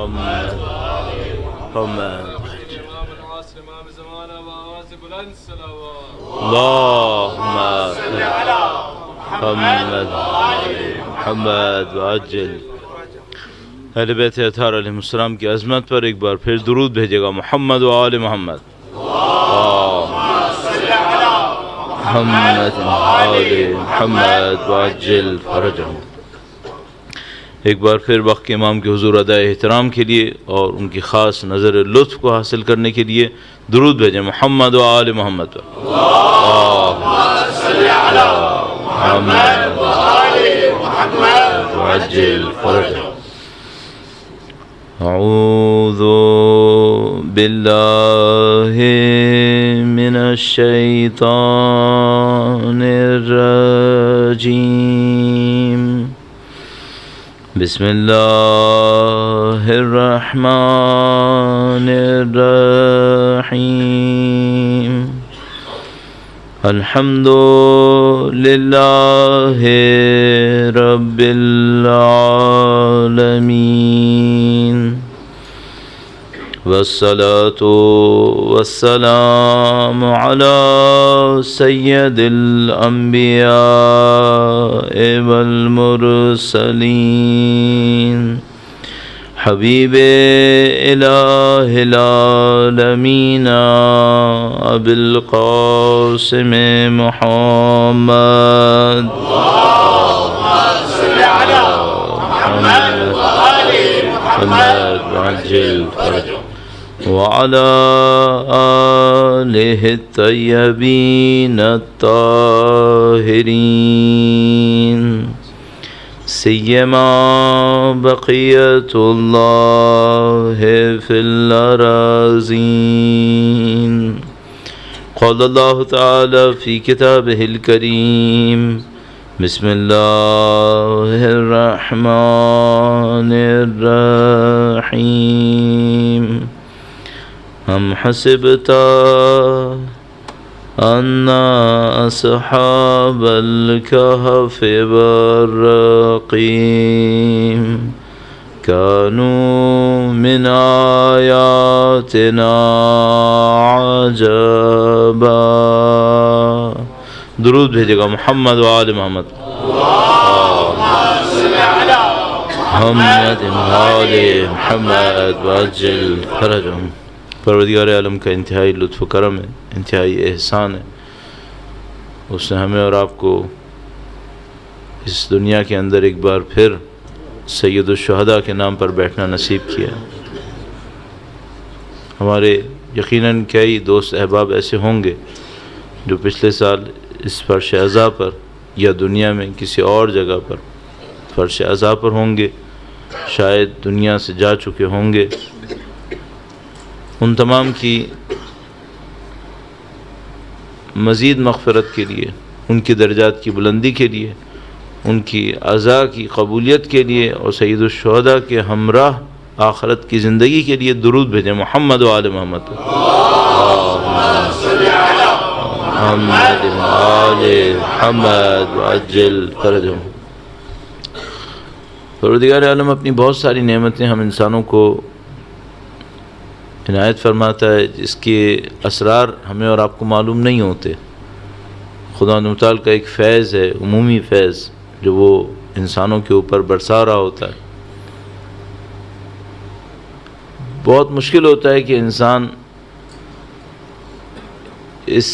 محمد محمد امام العاصر امام زمانہ وآواز بلند صلوات اللهم صل على محمد محمد وعجل اہل بیت اطہار علیہ السلام کی عظمت پر ایک بار پھر درود بھیجے گا. محمد و آل محمد محمد آل محمد وعجل فرجهم. ایک بار پھر وقت کے امام کے حضور ادائے احترام کے لیے اور ان کی خاص نظر لطف کو حاصل کرنے کے لیے درود بھیجیں محمد و آل محمد پر. محمد وعجل فرجهم. اعوذ باللہ من الشیطان الرجیم. بسم اللہ الرحمن الرحیم. الحمد للہ رب العالمین والصلاة والسلام على سید الانبیاء والمرسلین حبیب الہ العالمین ابی القاسم محمد. اللهم صل على محمد وآل محمد وعجل فرجهم وعلى آلہ الطیبین الطاہرین سیما بقیت اللہ فی الأراضین. قال اللہ تعالی فی کتابہ الکریم بسم اللہ الرحمن الرحیم. ام حسبت ان اصحاب الكهف والرقیم كانوا من آیاتنا عجبا. درود بھیجے گا محمد و آل محمد. محمد و آل محمد وعجل فرجهم. پروردگار عالم کا انتہائی لطف و کرم ہے، انتہائی احسان ہے. اس نے ہمیں اور آپ کو اس دنیا کے اندر ایک بار پھر سید الشہداء کے نام پر بیٹھنا نصیب کیا. ہمارے یقیناً کئی دوست احباب ایسے ہوں گے جو پچھلے سال اس فرش عزا پر یا دنیا میں کسی اور جگہ پر فرش عزا پر ہوں گے، شاید دنیا سے جا چکے ہوں گے. ان تمام کی مزید مغفرت کے لیے، ان کی درجات کی بلندی کے لیے، ان کی عزا کی قبولیت کے لیے اور سید الشہداء کے ہمراہ آخرت کی زندگی کے لیے درود بھیجیں محمد و آل محمد. محمد و آل محمد وعجل فرجهم. پروردگار عالم اپنی بہت ساری نعمتیں ہم انسانوں کو عنایت فرماتا ہے جس کے اسرار ہمیں اور آپ کو معلوم نہیں ہوتے. خدا متعال کا ایک فیض ہے، عمومی فیض، جو وہ انسانوں کے اوپر برسا رہا ہوتا ہے. بہت مشکل ہوتا ہے کہ انسان اس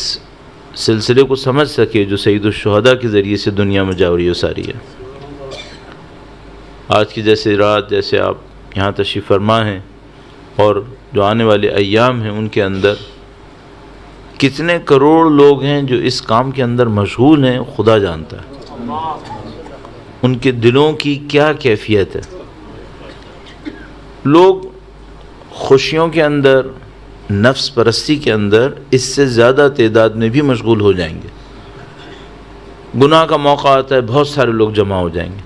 سلسلے کو سمجھ سکے جو سید الشہداء کے ذریعے سے دنیا میں جاری و ساری ہے. آج کی جیسے رات، جیسے آپ یہاں تشریف فرما ہیں اور جو آنے والے ایام ہیں، ان کے اندر کتنے کروڑ لوگ ہیں جو اس کام کے اندر مشغول ہیں، خدا جانتا ہے. ان کے دلوں کی کیا کیفیت ہے. لوگ خوشیوں کے اندر، نفس پرستی کے اندر اس سے زیادہ تعداد میں بھی مشغول ہو جائیں گے. گناہ کا موقع آتا ہے، بہت سارے لوگ جمع ہو جائیں گے.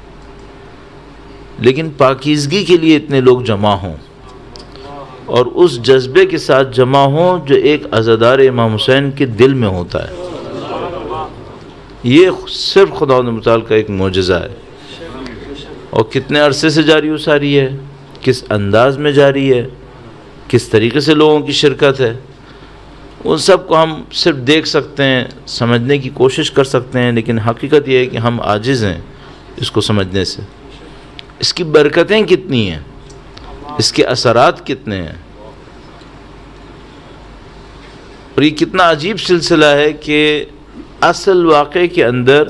لیکن پاکیزگی کے لیے اتنے لوگ جمع ہوں اور اس جذبے کے ساتھ جمع ہوں جو ایک عزادار امام حسین کے دل میں ہوتا ہے، یہ صرف خدا متعال کا ایک معجزہ ہے. اور کتنے عرصے سے جاری و ساری ہے، کس انداز میں جاری ہے، کس طریقے سے لوگوں کی شرکت ہے، ان سب کو ہم صرف دیکھ سکتے ہیں، سمجھنے کی کوشش کر سکتے ہیں، لیکن حقیقت یہ ہے کہ ہم عاجز ہیں اس کو سمجھنے سے۔ اس کی برکتیں کتنی ہیں، اس کے اثرات کتنے ہیں، اور یہ کتنا عجیب سلسلہ ہے کہ اصل واقعے کے اندر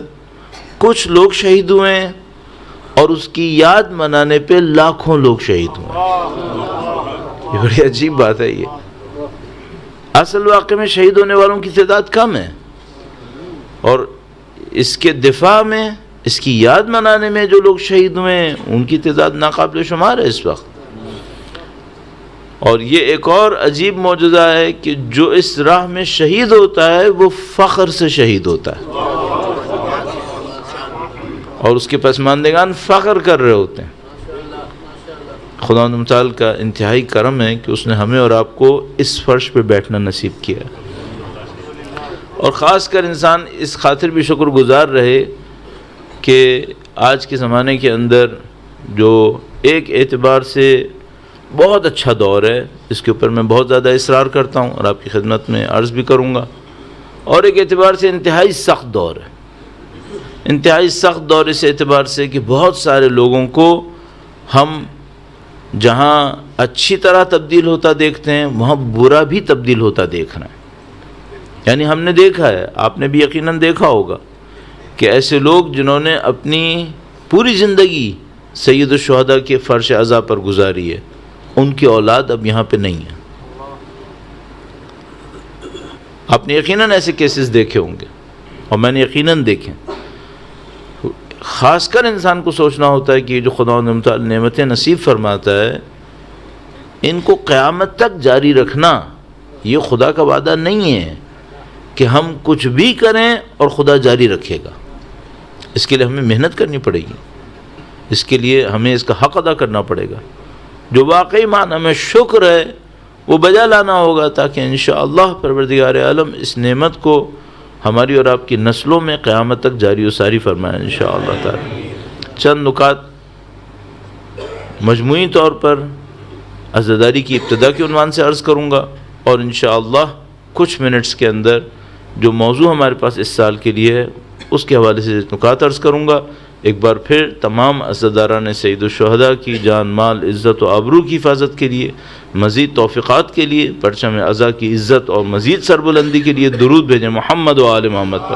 کچھ لوگ شہید ہوئے ہیں اور اس کی یاد منانے پہ لاکھوں لوگ شہید ہوئے ہیں۔ یہ بڑی عجیب بات ہے۔ یہ اصل واقعے میں شہید ہونے والوں کی تعداد کم ہے، اور اس کے دفاع میں، اس کی یاد منانے میں جو لوگ شہید ہوئے ہیں ان کی تعداد ناقابل شمار ہے اس وقت۔ اور یہ ایک اور عجیب معجزہ ہے کہ جو اس راہ میں شہید ہوتا ہے وہ فخر سے شہید ہوتا ہے، اور اس کے پسماندگان فخر کر رہے ہوتے ہیں۔ خدا متعال کا انتہائی کرم ہے کہ اس نے ہمیں اور آپ کو اس فرش پہ بیٹھنا نصیب کیا ہے، اور خاص کر انسان اس خاطر بھی شکر گزار رہے کہ آج کے زمانے کے اندر جو ایک اعتبار سے بہت اچھا دور ہے، اس کے اوپر میں بہت زیادہ اصرار کرتا ہوں اور آپ کی خدمت میں عرض بھی کروں گا، اور ایک اعتبار سے انتہائی سخت دور ہے۔ انتہائی سخت دور اس اعتبار سے کہ بہت سارے لوگوں کو ہم جہاں اچھی طرح تبدیل ہوتا دیکھتے ہیں وہاں برا بھی تبدیل ہوتا دیکھ رہے ہیں۔ یعنی ہم نے دیکھا ہے، آپ نے بھی یقیناً دیکھا ہوگا کہ ایسے لوگ جنہوں نے اپنی پوری زندگی سید الشہداء کے فرش عزا پر گزاری ہے، ان کی اولاد اب یہاں پہ نہیں ہے۔ آپ نے یقیناً ایسے کیسز دیکھے ہوں گے، اور میں نے یقیناً دیکھے۔ خاص کر انسان کو سوچنا ہوتا ہے کہ یہ جو خدا متعال نعمتیں نصیب فرماتا ہے ان کو قیامت تک جاری رکھنا، یہ خدا کا وعدہ نہیں ہے کہ ہم کچھ بھی کریں اور خدا جاری رکھے گا۔ اس کے لیے ہمیں محنت کرنی پڑے گی، اس کے لیے ہمیں اس کا حق ادا کرنا پڑے گا۔ جو واقعی معنی میں شکر ہے وہ بجا لانا ہوگا، تاکہ انشاءاللہ پروردگار عالم اس نعمت کو ہماری اور آپ کی نسلوں میں قیامت تک جاری و ساری فرمائے انشاءاللہ تعالی۔ چند نکات مجموعی طور پر عزاداری کی ابتدا کے عنوان سے عرض کروں گا، اور انشاءاللہ کچھ منٹس کے اندر جو موضوع ہمارے پاس اس سال کے لیے ہے اس کے حوالے سے نکات عرض کروں گا۔ ایک بار پھر تمام عزاداران سید الشہداء کی جان، مال، عزت و آبرو کی حفاظت کے لیے، مزید توفیقات کے لیے، پرچم عزا کی عزت اور مزید سربلندی کے لیے درود بھیجیں محمد و آل محمد پر۔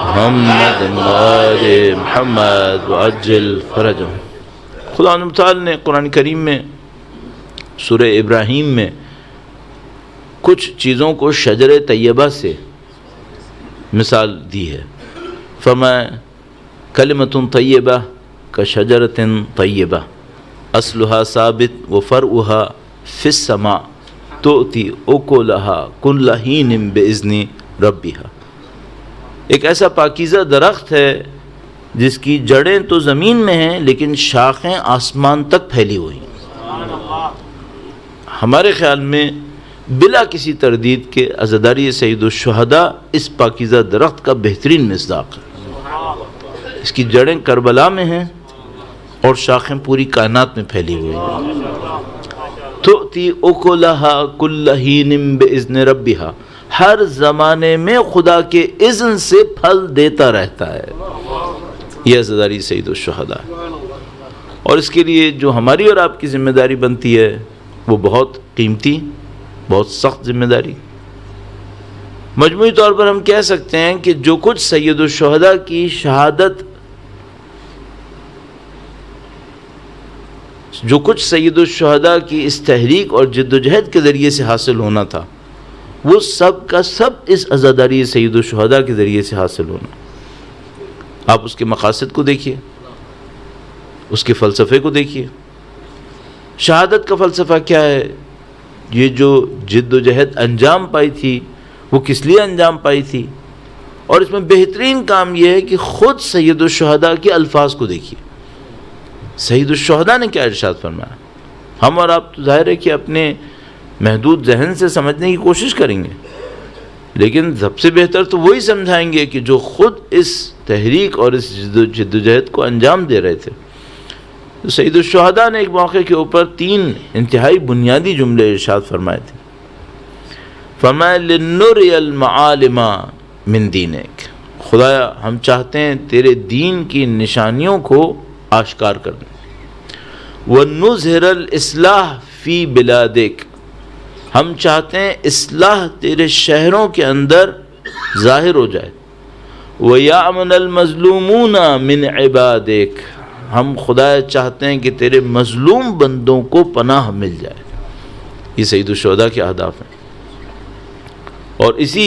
محمد آل محمد وعجل فرجهم۔ خدا متعال نے قرآن کریم میں سورہ ابراہیم میں کچھ چیزوں کو شجر طیبہ سے مثال دی ہے۔ فرمایا کلمۃ طیبہ کشجرۃ طیبہ اصلها ثابت وفرعها فی السماء تؤتی اکلها کل حین باذن ربها۔ ایک ایسا پاکیزہ درخت ہے جس کی جڑیں تو زمین میں ہیں لیکن شاخیں آسمان تک پھیلی ہوئی ہیں۔ ہمارے خیال میں بلا کسی تردید کے عزاداری سید الشہداء اس پاکیزہ درخت کا بہترین مصداق ہے۔ اس کی جڑیں کربلا میں ہیں اور شاخیں پوری کائنات میں پھیلی ہوئی ہیں۔ تؤتی اکلها کل حین باذن ربها، ہر زمانے میں خدا کے اذن سے پھل دیتا رہتا ہے۔ یہ عزاداری سید الشہداء ہے، اور اس کے لیے جو ہماری اور آپ کی ذمہ داری بنتی ہے وہ بہت قیمتی، بہت سخت ذمہ داری۔ مجموعی طور پر ہم کہہ سکتے ہیں کہ جو کچھ سید الشہداء کی شہادت، جو کچھ سید الشہداء کی اس تحریک اور جد و جہد کے ذریعے سے حاصل ہونا تھا وہ سب کا سب اس عزاداری سید الشہداء کے ذریعے سے حاصل ہونا۔ آپ اس کے مقاصد کو دیکھیے، اس کے فلسفے کو دیکھیے۔ شہادت کا فلسفہ کیا ہے؟ یہ جو جد و جہد انجام پائی تھی وہ کس لیے انجام پائی تھی؟ اور اس میں بہترین کام یہ ہے کہ خود سید الشہداء کے الفاظ کو دیکھیے۔ سید الشہداء نے کیا ارشاد فرمایا؟ ہم اور آپ تو ظاہر ہے کہ اپنے محدود ذہن سے سمجھنے کی کوشش کریں گے، لیکن سب سے بہتر تو وہی سمجھائیں گے کہ جو خود اس تحریک اور اس جد و جہد کو انجام دے رہے تھے۔ سید الشہداء نے ایک موقع کے اوپر 3 انتہائی بنیادی جملے ارشاد فرمائے تھے. فرمایا لِنُرِيَ الْمَعَالِمَ مِن دِينِكَ، خدایا ہم چاہتے ہیں تیرے دین کی نشانیوں کو آشکار کر دیں. وَنُظْهِرَ الْإِصْلَاحَ فِي بِلَادِكَ، ہم چاہتے ہیں اصلاح تیرے شہروں کے اندر ظاہر ہو جائے. وَيَأْمَنَ الْمَظْلُومُونَ مِنْ عِبَادِكَ، ہم خدا چاہتے ہیں کہ تیرے مظلوم بندوں کو پناہ مل جائے. یہ سید الشہداء کے اہداف ہیں. اور اسی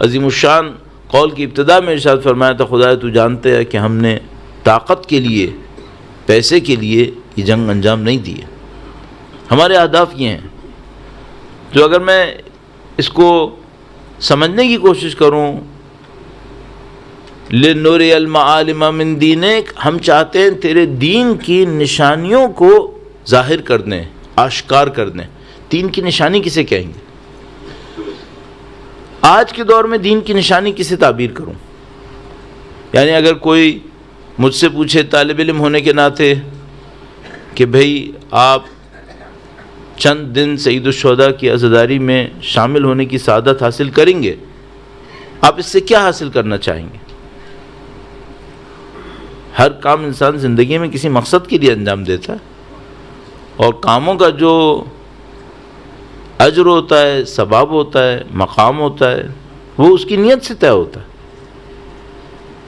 عظیم الشان قول کی ابتدا میں ارشاد فرمایا تھا خدا تو جانتے ہے کہ ہم نے طاقت کے لیے، پیسے کے لیے یہ جنگ انجام نہیں دی ہے. ہمارے اہداف یہ ہیں. جو اگر میں اس کو سمجھنے کی کوشش کروں، لِنُرِيَ الْمَعَالِمَ مِن دِينِكَ، ہم چاہتے ہیں تیرے دین کی نشانیوں کو ظاہر کر دیں، آشکار کر دیں. دین کی نشانی کسے کہیں گے؟ آج کے دور میں دین کی نشانی کسے تعبیر کروں؟ یعنی اگر کوئی مجھ سے پوچھے طالب علم ہونے کے ناطے کہ بھئی آپ چند دن سید الشہداء کی عزاداری میں شامل ہونے کی سعادت حاصل کریں گے، آپ اس سے کیا حاصل کرنا چاہیں گے؟ ہر کام انسان زندگی میں کسی مقصد کے لیے انجام دیتا ہے، اور کاموں کا جو اجر ہوتا ہے، ثواب ہوتا ہے، مقام ہوتا ہے، وہ اس کی نیت سے طے ہوتا ہے.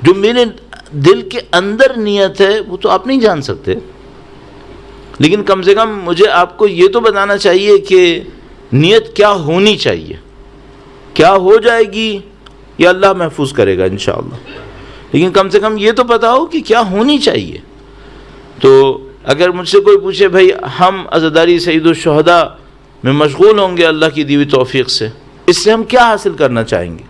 جو میرے دل کے اندر نیت ہے وہ تو آپ نہیں جان سکتے، لیکن کم سے کم مجھے آپ کو یہ تو بتانا چاہیے کہ نیت کیا ہونی چاہیے. کیا ہو جائے گی یہ اللہ محفوظ کرے گا انشاءاللہ، لیکن کم سے کم یہ تو پتا ہو کہ کیا ہونی چاہیے. تو اگر مجھ سے کوئی پوچھے بھائی ہم عزاداری سید الشہداء میں مشغول ہوں گے اللہ کی دی ہوئی توفیق سے، اس سے ہم کیا حاصل کرنا چاہیں گے؟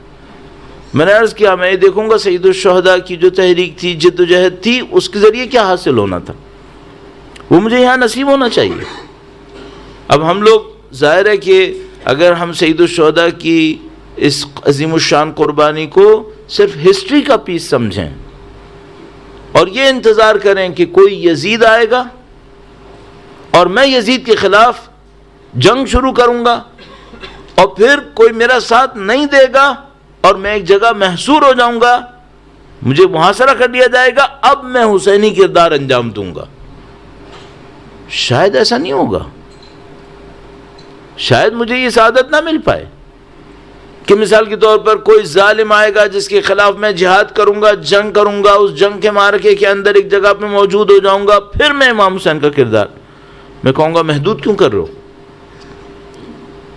میں نے عرض کیا میں یہ دیکھوں گا سید الشہداء کی جو تحریک تھی، جد و جہد تھی، اس کے ذریعے کیا حاصل ہونا تھا، وہ مجھے یہاں نصیب ہونا چاہیے. اب ہم لوگ ظاہر ہے کہ اگر ہم سید الشہداء کی اس عظیم الشان قربانی کو صرف ہسٹری کا پیس سمجھیں اور یہ انتظار کریں کہ کوئی یزید آئے گا اور میں یزید کے خلاف جنگ شروع کروں گا اور پھر کوئی میرا ساتھ نہیں دے گا اور میں ایک جگہ محصور ہو جاؤں گا، مجھے محاصرہ کر لیا جائے گا، اب میں حسینی کردار انجام دوں گا، شاید ایسا نہیں ہوگا. شاید مجھے یہ سعادت نہ مل پائے کہ مثال کے طور پر کوئی ظالم آئے گا جس کے خلاف میں جہاد کروں گا، جنگ کروں گا، اس جنگ کے معرکے کے اندر ایک جگہ پہ موجود ہو جاؤں گا، پھر میں امام حسین کا کردار میں کہوں گا محدود کیوں کر رہے ہو؟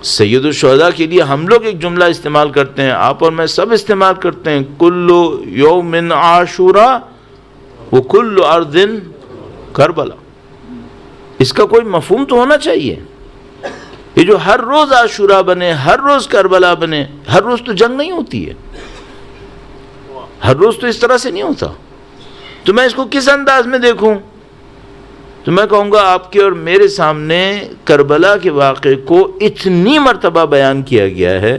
سید الشہداء کے لیے ہم لوگ ایک جملہ استعمال کرتے ہیں، آپ اور میں سب استعمال کرتے ہیں، کل یوم عاشورا وکل ارض کربلا. اس کا کوئی مفہوم تو ہونا چاہیے. یہ جو ہر روز عاشورا بنے، ہر روز کربلا بنے، ہر روز تو جنگ نہیں ہوتی ہے، ہر روز تو اس طرح سے نہیں ہوتا. تو میں اس کو کس انداز میں دیکھوں؟ تو میں کہوں گا آپ کے اور میرے سامنے کربلا کے واقعے کو اتنی مرتبہ بیان کیا گیا ہے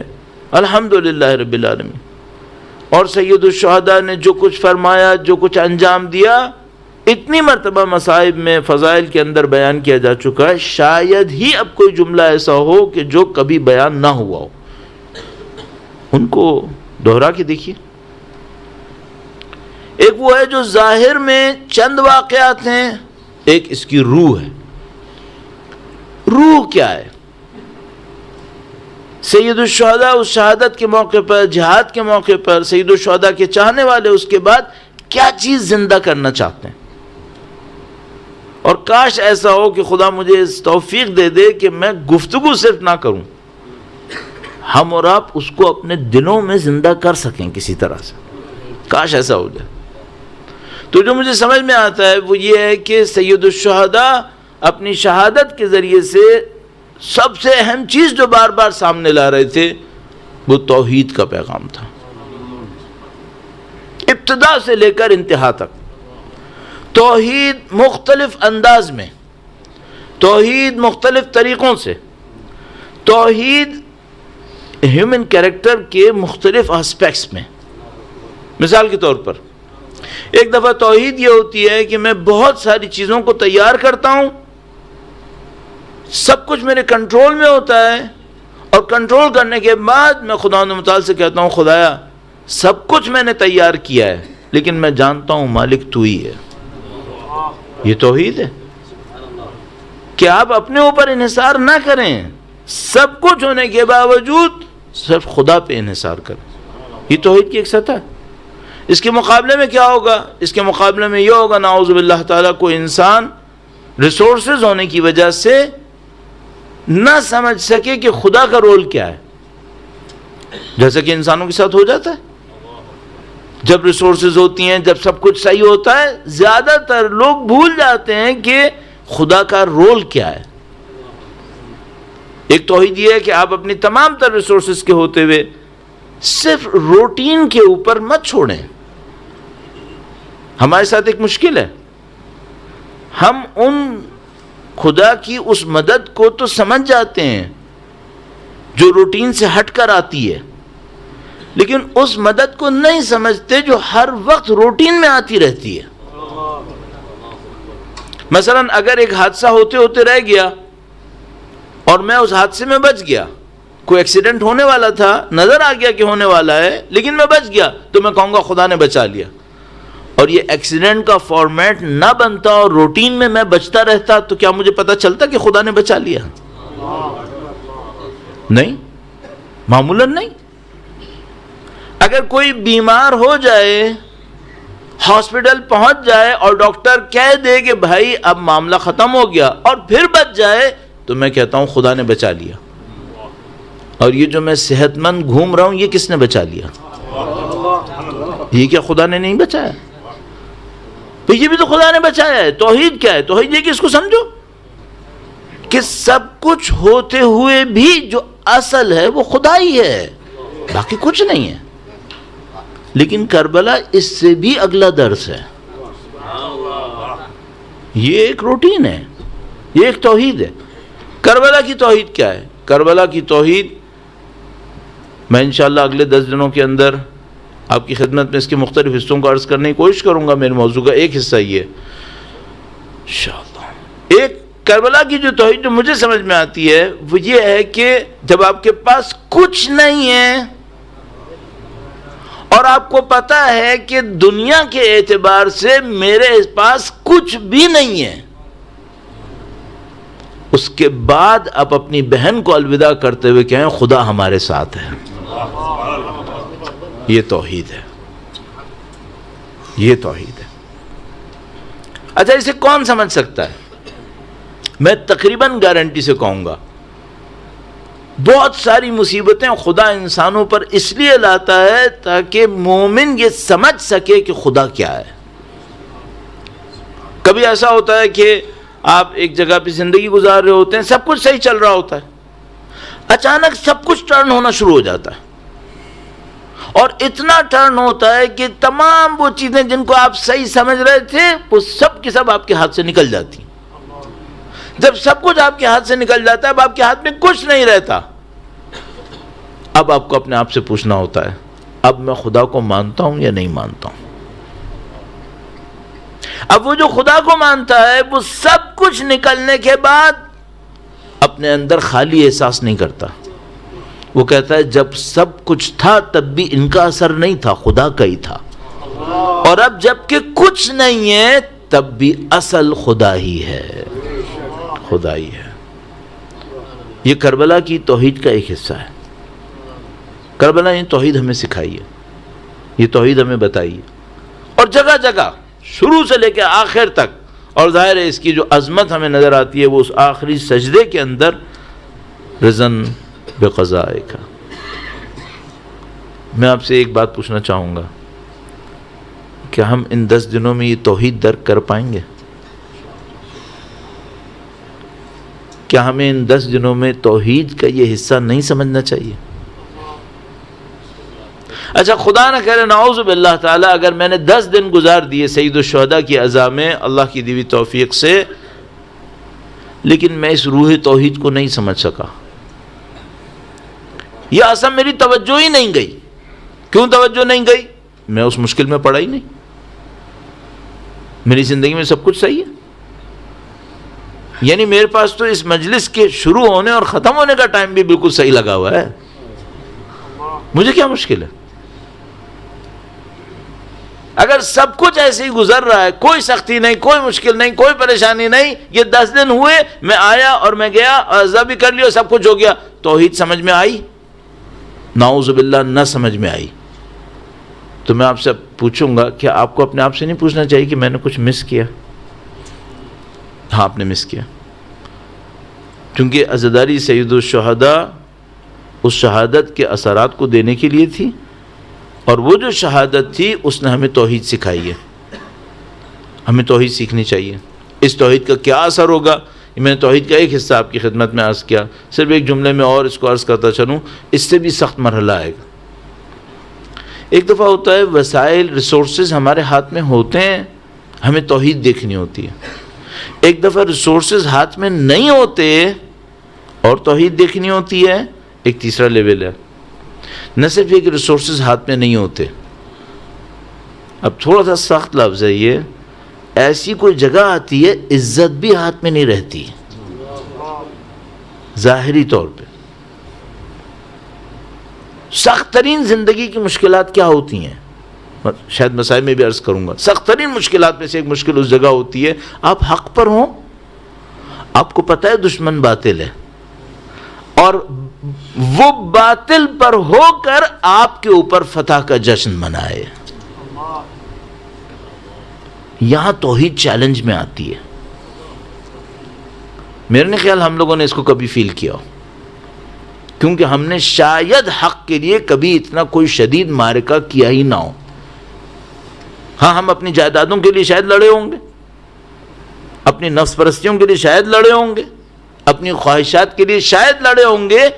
الحمدللہ رب العالمین، اور سید الشہداء نے جو کچھ فرمایا، جو کچھ انجام دیا، اتنی مرتبہ مصائب میں، فضائل کے اندر بیان کیا جا چکا ہے، شاید ہی اب کوئی جملہ ایسا ہو کہ جو کبھی بیان نہ ہوا ہو. ان کو دہرا کے دیکھیے. ایک وہ ہے جو ظاہر میں چند واقعات ہیں، ایک اس کی روح ہے. روح کیا ہے؟ سید الشہداء اس شہادت کے موقع پر، جہاد کے موقع پر، سید الشہداء کے چاہنے والے اس کے بعد کیا چیز زندہ کرنا چاہتے ہیں. اور کاش ایسا ہو کہ خدا مجھے اس توفیق دے دے کہ میں گفتگو صرف نہ کروں، ہم اور آپ اس کو اپنے دلوں میں زندہ کر سکیں کسی طرح سے. کاش ایسا ہو جائے. تو جو مجھے سمجھ میں آتا ہے وہ یہ ہے کہ سید الشہداء اپنی شہادت کے ذریعے سے سب سے اہم چیز جو بار بار سامنے لا رہے تھے وہ توحید کا پیغام تھا، ابتدا سے لے کر انتہا تک. توحید مختلف انداز میں، توحید مختلف طریقوں سے، توحید ہیومن کیریکٹر کے مختلف اسپیکٹس میں. مثال کے طور پر ایک دفعہ توحید یہ ہوتی ہے کہ میں بہت ساری چیزوں کو تیار کرتا ہوں، سب کچھ میرے کنٹرول میں ہوتا ہے، اور کنٹرول کرنے کے بعد میں خداوند متعال سے کہتا ہوں خدایا سب کچھ میں نے تیار کیا ہے لیکن میں جانتا ہوں مالک تو ہی ہے۔ یہ توحید ہے کہ آپ اپنے اوپر انحصار نہ کریں، سب کچھ ہونے کے باوجود صرف خدا پہ انحصار کریں۔ یہ توحید کی ایک سطح ہے۔ اس کے مقابلے میں کیا ہوگا؟ اس کے مقابلے میں یہ ہوگا نعوذ باللہ تعالیٰ کوئی انسان ریسورسز ہونے کی وجہ سے نہ سمجھ سکے کہ خدا کا رول کیا ہے، جیسا کہ انسانوں کے ساتھ ہو جاتا ہے۔ جب ریسورسز ہوتی ہیں، جب سب کچھ صحیح ہوتا ہے، زیادہ تر لوگ بھول جاتے ہیں کہ خدا کا رول کیا ہے۔ ایک توحید یہ ہے کہ آپ اپنی تمام تر ریسورسز کے ہوتے ہوئے صرف روٹین کے اوپر مت چھوڑیں۔ ہمارے ساتھ ایک مشکل ہے، ہم ان خدا کی اس مدد کو تو سمجھ جاتے ہیں جو روٹین سے ہٹ کر آتی ہے، لیکن اس مدد کو نہیں سمجھتے جو ہر وقت روٹین میں آتی رہتی ہے۔ مثلا اگر ایک حادثہ ہوتے ہوتے رہ گیا اور میں اس حادثے میں بچ گیا، کوئی ایکسیڈنٹ ہونے والا تھا، نظر آ گیا کہ ہونے والا ہے لیکن میں بچ گیا، تو میں کہوں گا خدا نے بچا لیا۔ اور یہ ایکسیڈنٹ کا فارمیٹ نہ بنتا اور روٹین میں بچتا رہتا تو کیا مجھے پتا چلتا کہ خدا نے بچا لیا؟ نہیں، معمولاً نہیں۔ اگر کوئی بیمار ہو جائے، ہاسپٹل پہنچ جائے اور ڈاکٹر کہہ دے کہ بھائی اب معاملہ ختم ہو گیا اور پھر بچ جائے، تو میں کہتا ہوں خدا نے بچا لیا۔ اور یہ جو میں صحت مند گھوم رہا ہوں یہ کس نے بچا لیا؟ یہ کیا خدا نے نہیں بچایا؟ تو یہ بھی تو خدا نے بچایا ہے۔ توحید کیا ہے؟ توحید یہ کہ اس کو سمجھو کہ سب کچھ ہوتے ہوئے بھی جو اصل ہے وہ خدا ہی ہے، باقی کچھ نہیں ہے۔ لیکن کربلا اس سے بھی اگلا درس ہے۔ یہ ایک روٹین ہے، یہ ایک توحید ہے۔ کربلا کی توحید کیا ہے؟ کربلا کی توحید میں انشاءاللہ اگلے 10 دنوں کے اندر آپ کی خدمت میں اس کے مختلف حصوں کو عرض کرنے کی کوشش کروں گا۔ میرے موضوع کا ایک حصہ یہ انشاءاللہ۔ ایک کربلا کی جو توحید جو مجھے سمجھ میں آتی ہے وہ یہ ہے کہ جب آپ کے پاس کچھ نہیں ہے اور آپ کو پتا ہے کہ دنیا کے اعتبار سے میرے پاس کچھ بھی نہیں ہے، اس کے بعد آپ اپنی بہن کو الوداع کرتے ہوئے کہیں خدا ہمارے ساتھ ہے۔ یہ توحید ہے، یہ توحید ہے۔ اچھا اسے کون سمجھ سکتا ہے؟ میں تقریباً گارنٹی سے کہوں گا بہت ساری مصیبتیں خدا انسانوں پر اس لیے لاتا ہے تاکہ مومن یہ سمجھ سکے کہ خدا کیا ہے۔ کبھی ایسا ہوتا ہے کہ آپ ایک جگہ پہ زندگی گزار رہے ہوتے ہیں، سب کچھ صحیح چل رہا ہوتا ہے، اچانک سب کچھ ٹرن ہونا شروع ہو جاتا ہے، اور اتنا ٹرن ہوتا ہے کہ تمام وہ چیزیں جن کو آپ صحیح سمجھ رہے تھے وہ سب کی سب آپ کے ہاتھ سے نکل جاتی ہیں۔ جب سب کچھ آپ کے ہاتھ سے نکل جاتا ہے، اب آپ کے ہاتھ میں کچھ نہیں رہتا، اب آپ کو اپنے آپ سے پوچھنا ہوتا ہے اب میں خدا کو مانتا ہوں یا نہیں مانتا ہوں۔ اب وہ جو خدا کو مانتا ہے وہ سب کچھ نکلنے کے بعد اپنے اندر خالی احساس نہیں کرتا، وہ کہتا ہے جب سب کچھ تھا تب بھی ان کا اثر نہیں تھا، خدا کا ہی تھا، اور اب جب کہ کچھ نہیں ہے تب بھی اصل خدا ہی ہے، خدا ہی ہے۔ یہ کربلا کی توحید کا ایک حصہ ہے۔ کربلا یہ توحید ہمیں سکھائی ہے، یہ توحید ہمیں بتائی ہے، اور جگہ جگہ شروع سے لے کے آخر تک، اور ظاہر ہے اس کی جو عظمت ہمیں نظر آتی ہے وہ اس آخری سجدے کے اندر رضن بقضائک۔ میں آپ سے ایک بات پوچھنا چاہوں گا، کیا ہم ان 10 دنوں میں یہ توحید درک کر پائیں گے؟ کیا ہمیں ان 10 دنوں میں توحید کا یہ حصہ نہیں سمجھنا چاہیے؟ اچھا خدا نہ کرے نعوذ باللہ تعالی اگر میں نے 10 دن گزار دیے سید الشہداء کی عزا میں اللہ کی دی ہوئی توفیق سے، لیکن میں اس روح توحید کو نہیں سمجھ سکا، یہ اصل میری توجہ ہی نہیں گئی۔ کیوں توجہ نہیں گئی؟ میں اس مشکل میں پڑا ہی نہیں، میری زندگی میں سب کچھ صحیح ہے، یعنی میرے پاس تو اس مجلس کے شروع ہونے اور ختم ہونے کا ٹائم بھی بالکل صحیح لگا ہوا ہے، مجھے کیا مشکل ہے؟ اگر سب کچھ ایسے ہی گزر رہا ہے، کوئی سختی نہیں، کوئی مشکل نہیں، کوئی پریشانی نہیں، یہ 10 دن ہوئے میں آیا اور میں گیا اور عزا بھی کر لیا، سب کچھ ہو گیا، توحید سمجھ میں آئی؟ نعوذ باللہ نہ سمجھ میں آئی، تو میں آپ سے پوچھوں گا کہ آپ کو اپنے آپ سے نہیں پوچھنا چاہیے کہ میں نے کچھ مس کیا؟ ہاں آپ نے مس کیا، کیونکہ عزاداری سید الشہداء اس شہادت کے اثرات کو دینے کے لیے تھی، اور وہ جو شہادت تھی اس نے ہمیں توحید سکھائی ہے، ہمیں توحید سیکھنی چاہیے۔ اس توحید کا کیا اثر ہوگا، میں نے توحید کا ایک حصہ آپ کی خدمت میں عرض کیا، صرف ایک جملے میں اور اس کو عرض کرتا چلوں، اس سے بھی سخت مرحلہ آئے گا۔ ایک دفعہ ہوتا ہے وسائل ریسورسز ہمارے ہاتھ میں ہوتے ہیں، ہمیں توحید دیکھنی ہوتی ہے، ایک دفعہ ریسورسز ہاتھ میں نہیں ہوتے اور توحید دیکھنی ہوتی ہے، ایک تیسرا لیول ہے، نہ صرف ایک ریسورسز ہاتھ میں نہیں ہوتے، اب تھوڑا سا سخت لفظ ہے یہ، ایسی کوئی جگہ آتی ہے عزت بھی ہاتھ میں نہیں رہتی ظاہری طور پہ۔ سخت ترین زندگی کی مشکلات کیا ہوتی ہیں، شاید مسائل میں بھی عرض کروں گا، سخت ترین مشکلات میں سے ایک مشکل اس جگہ ہوتی ہے آپ حق پر ہوں، آپ کو پتہ ہے دشمن باطل ہے، اور وہ باطل پر ہو کر آپ کے اوپر فتح کا جشن منائے، یہاں توحید چیلنج میں آتی ہے۔ میرے نہیں خیال ہم لوگوں نے اس کو کبھی فیل کیا ہو، کیونکہ ہم نے شاید حق کے لیے کبھی اتنا کوئی شدید معرکہ کیا ہی نہ ہو۔ ہاں ہم اپنی جائیدادوں کے لیے شاید لڑے ہوں گے، اپنی نفس پرستیوں کے لیے شاید لڑے ہوں گے، اپنی خواہشات کے لیے شاید لڑے ہوں گے،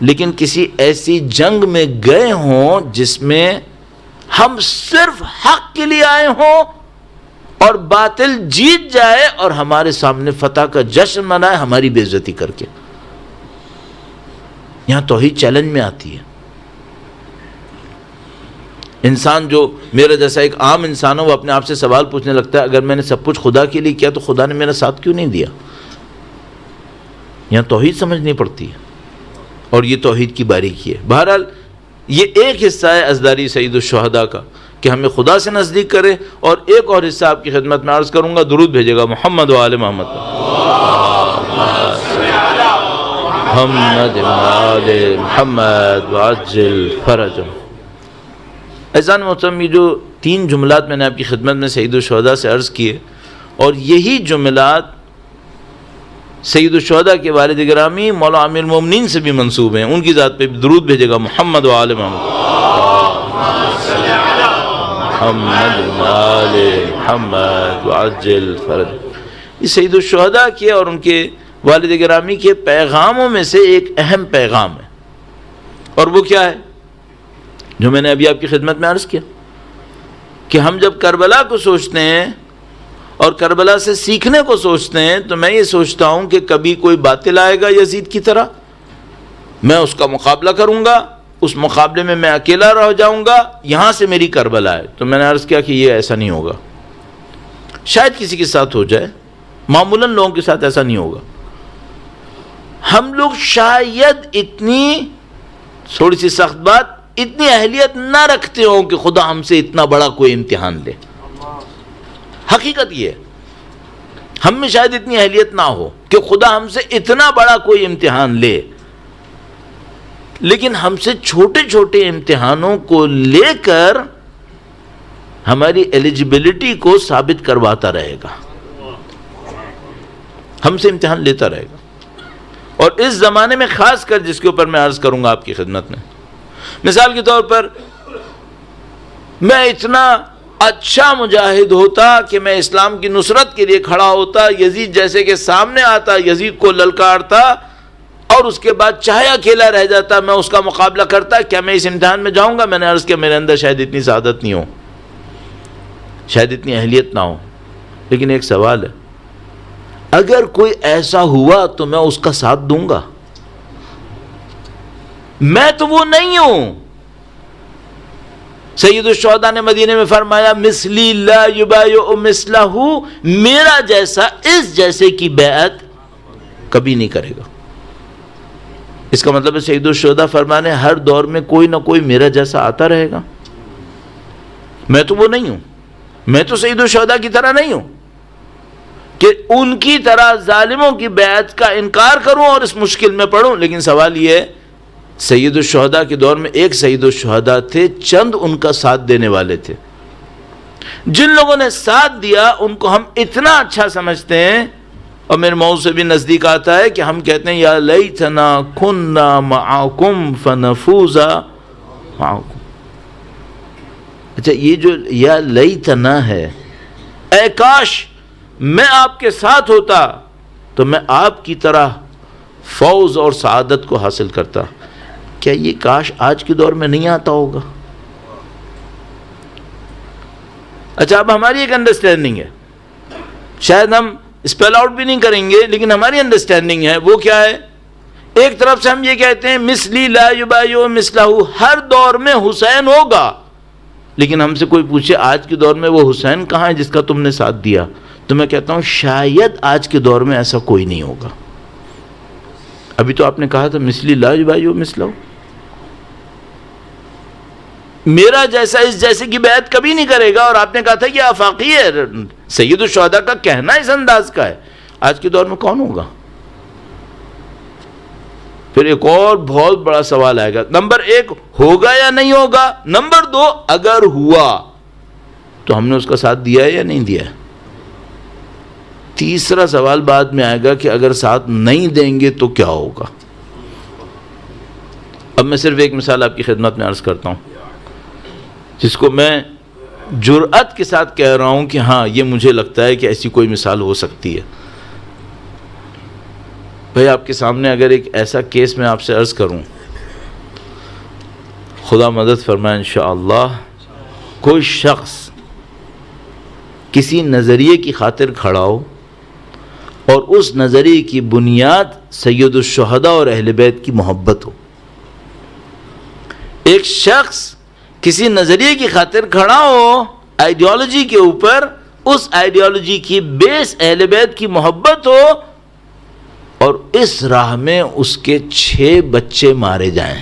لیکن کسی ایسی جنگ میں گئے ہوں جس میں ہم صرف حق کے لیے آئے ہوں اور باطل جیت جائے اور ہمارے سامنے فتح کا جشن منائے ہماری بے عزتی کر کے، یہاں توحید چیلنج میں آتی ہے۔ انسان جو میرا جیسا ایک عام انسان ہو وہ اپنے آپ سے سوال پوچھنے لگتا ہے اگر میں نے سب کچھ خدا کے لیے کیا تو خدا نے میرا ساتھ کیوں نہیں دیا؟ یہاں توحید سمجھنی پڑتی ہے، اور یہ توحید کی باریکی ہے۔ بہرحال یہ ایک حصہ ہے عزاداری سید الشہداء کا کہ ہمیں خدا سے نزدیک کرے، اور ایک اور حصہ آپ کی خدمت میں عرض کروں گا، درود بھیجے گا محمد و آل محمد محمد آل محمد وعجل فرجهم۔ عزیزان محترم، یہ جو 3 جملات میں نے آپ کی خدمت میں سید الشہداء سے عرض کیے، اور یہی جملات سید الشہداء کے والد گرامی مولا امیر المومنین سے بھی منسوب ہیں، ان کی ذات پہ بھی درود بھیجے گا محمد و آل محمد محمد آل محمد وعجل فرج۔ یہ سید الشہداء کے اور ان کے والد گرامی کے پیغاموں میں سے ایک اہم پیغام ہے، اور وہ کیا ہے جو میں نے ابھی آپ کی خدمت میں عرض کیا کہ ہم جب کربلا کو سوچتے ہیں اور کربلا سے سیکھنے کو سوچتے ہیں تو میں یہ سوچتا ہوں کہ کبھی کوئی باطل آئے گا یزید کی طرح، میں اس کا مقابلہ کروں گا، اس مقابلے میں میں اکیلا رہ جاؤں گا، یہاں سے میری کربلا ہے۔ تو میں نے عرض کیا کہ یہ ایسا نہیں ہوگا، شاید کسی کے ساتھ ہو جائے، معمولاً لوگوں کے ساتھ ایسا نہیں ہوگا۔ ہم لوگ شاید اتنی، تھوڑی سی سخت بات، اتنی اہلیت نہ رکھتے ہوں کہ خدا ہم سے اتنا بڑا کوئی امتحان لے۔ حقیقت یہ ہے ہم میں شاید اتنی اہلیت نہ ہو کہ خدا ہم سے اتنا بڑا کوئی امتحان لے، لیکن ہم سے چھوٹے چھوٹے امتحانوں کو لے کر ہماری ایلیجیبلٹی کو ثابت کرواتا رہے گا، ہم سے امتحان لیتا رہے گا۔ اور اس زمانے میں خاص کر جس کے اوپر میں عرض کروں گا آپ کی خدمت میں، مثال کے طور پر میں اتنا اچھا مجاہد ہوتا کہ میں اسلام کی نصرت کے لیے کھڑا ہوتا، یزید جیسے کہ سامنے آتا، یزید کو للکارتا، اور اس کے بعد چاہے اکیلا رہ جاتا میں اس کا مقابلہ کرتا، کیا میں اس امتحان میں جاؤں گا؟ میں نے عرض کیا میرے اندر شاید اتنی سعادت نہیں ہو، شاید اتنی اہلیت نہ ہو، لیکن ایک سوال ہے، اگر کوئی ایسا ہوا تو میں اس کا ساتھ دوں گا؟ میں تو وہ نہیں ہوں، سید الشہداء نے مدینے میں فرمایا مثلی لا یبایع مثلہ، میرا جیسا اس جیسے کی بیعت کبھی نہیں کرے گا۔ اس کا مطلب ہے سید الشہداء فرمانے ہر دور میں کوئی نہ کوئی میرا جیسا آتا رہے گا، میں تو وہ نہیں ہوں، میں تو سید الشہداء کی طرح نہیں ہوں کہ ان کی طرح ظالموں کی بیعت کا انکار کروں اور اس مشکل میں پڑھوں۔ لیکن سوال یہ ہے، سید الشہداء کے دور میں ایک سید الشہداء تھے، چند ان کا ساتھ دینے والے تھے۔ جن لوگوں نے ساتھ دیا ان کو ہم اتنا اچھا سمجھتے ہیں، اور میرے موضوع سے بھی نزدیک آتا ہے کہ ہم کہتے ہیں یا لیتنا کننا معاکم فنفوز معاکم۔ اچھا، یہ جو یا لیتنا ہے، اے کاش میں آپ کے ساتھ ہوتا تو میں آپ کی طرح فوز اور سعادت کو حاصل کرتا۔ کیا یہ کاش آج کے دور میں نہیں آتا ہوگا؟ اچھا، اب ہماری ایک انڈرسٹینڈنگ ہے، شاید ہم اسپیل آؤٹ بھی نہیں کریں گے، لیکن ہماری انڈرسٹینڈنگ ہے، وہ کیا ہے؟ ایک طرف سے ہم یہ کہتے ہیں مثلی لا یبایع مثلہ، ہر دور میں حسین ہوگا، لیکن ہم سے کوئی پوچھے آج کے دور میں وہ حسین کہاں ہے جس کا تم نے ساتھ دیا، تو میں کہتا ہوں شاید آج کے دور میں ایسا کوئی نہیں ہوگا۔ ابھی تو آپ نے کہا تھا مثلی لا یبایع مثلہ، میرا جیسا اس جیسے کی بیعت کبھی نہیں کرے گا، اور آپ نے کہا تھا یہ آفاقی ہے، سید الشہداء کا کہنا اس انداز کا ہے۔ آج کے دور میں کون ہوگا؟ پھر ایک اور بہت بڑا سوال آئے گا، نمبر ایک ہوگا یا نہیں ہوگا، نمبر دو اگر ہوا تو ہم نے اس کا ساتھ دیا ہے یا نہیں دیا ہے، تیسرا سوال بعد میں آئے گا کہ اگر ساتھ نہیں دیں گے تو کیا ہوگا۔ اب میں صرف ایک مثال آپ کی خدمت میں عرض کرتا ہوں، جس کو میں جرأت کے ساتھ کہہ رہا ہوں کہ ہاں یہ مجھے لگتا ہے کہ ایسی کوئی مثال ہو سکتی ہے۔ بھائی آپ کے سامنے اگر ایک ایسا کیس میں آپ سے عرض کروں، خدا مدد فرمائے انشاءاللہ، کوئی شخص کسی نظریے کی خاطر کھڑا ہو اور اس نظریے کی بنیاد سید الشہداء اور اہل بیت کی محبت ہو، ایک شخص کسی نظریے کی خاطر کھڑا ہو آئیڈیالوجی کے اوپر، اس آئیڈیالوجی کی بیس اہل بیت کی محبت ہو، اور اس راہ میں اس کے 6 بچے مارے جائیں،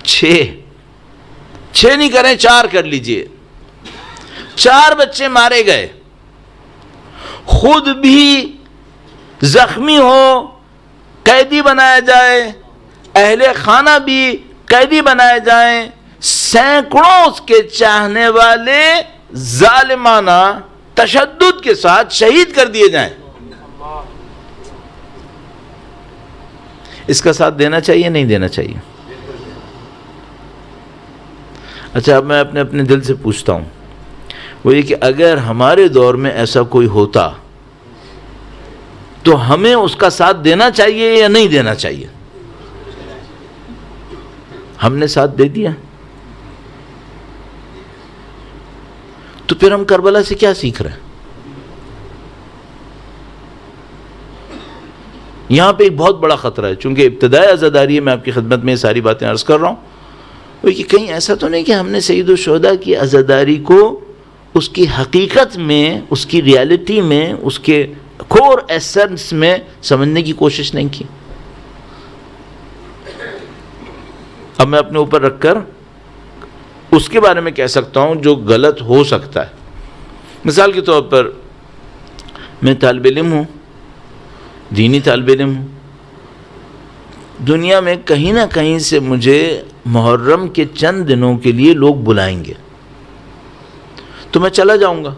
6 نہیں کریں 4 کر لیجئے، 4 بچے مارے گئے، خود بھی زخمی ہو، قیدی بنایا جائے، اہل خانہ بھی قیدی بنائے جائیں، سینکڑوں اس کے چاہنے والے ظالمانہ تشدد کے ساتھ شہید کر دیے جائیں، اس کا ساتھ دینا چاہیے نہیں دینا چاہیے؟ اچھا، اب میں اپنے دل سے پوچھتا ہوں، وہ یہ کہ اگر ہمارے دور میں ایسا کوئی ہوتا تو ہمیں اس کا ساتھ دینا چاہیے یا نہیں دینا چاہیے؟ ہم نے ساتھ دے دیا، تو پھر ہم کربلا سے کیا سیکھ رہے ہیں؟ یہاں پہ ایک بہت بڑا خطرہ ہے، چونکہ ابتدائی عزاداری ہے، میں آپ کی خدمت میں یہ ساری باتیں عرض کر رہا ہوں، وہ کہ کہیں ایسا تو نہیں کہ ہم نے سید الشہداء کی عزاداری کو اس کی حقیقت میں، اس کی ریالٹی میں، اس کے کور ایسنس میں سمجھنے کی کوشش نہیں کی۔ اب میں اپنے اوپر رکھ کر اس کے بارے میں کہہ سکتا ہوں جو غلط ہو سکتا ہے۔ مثال کے طور پر میں طالب علم ہوں، دینی طالب علم ہوں، دنیا میں کہیں نہ کہیں سے مجھے محرم کے چند دنوں کے لیے لوگ بلائیں گے، تو میں چلا جاؤں گا۔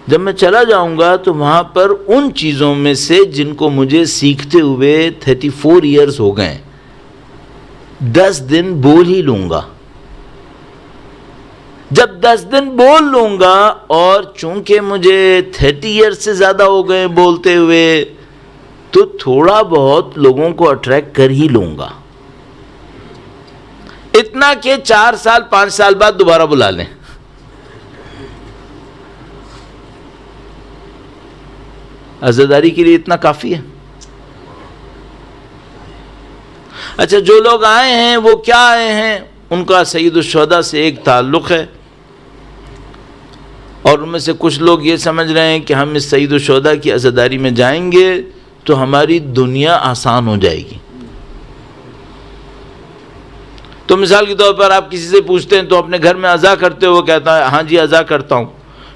جب میں چلا جاؤں گا تو وہاں پر ان چیزوں میں سے جن کو مجھے سیکھتے ہوئے 34 ایئرز ہو گئے، 10 دن بول ہی لوں گا۔ جب 10 دن بول لوں گا، اور چونکہ مجھے 30 ایئرز سے زیادہ ہو گئے بولتے ہوئے، تو تھوڑا بہت لوگوں کو اٹریکٹ کر ہی لوں گا، اتنا کہ 4 سال 5 سال بعد دوبارہ بلا لیں۔ عزاداری کے لیے اتنا کافی ہے۔ اچھا، جو لوگ آئے ہیں وہ کیا آئے ہیں؟ ان کا سید الشہداء سے ایک تعلق ہے، اور ان میں سے کچھ لوگ یہ سمجھ رہے ہیں کہ ہم اس سید الشہداء کی عزاداری میں جائیں گے تو ہماری دنیا آسان ہو جائے گی۔ تو مثال کے طور پر آپ کسی سے پوچھتے ہیں تو اپنے گھر میں عزا کرتے ہو، وہ کہتا ہے ہاں جی عزا کرتا ہوں۔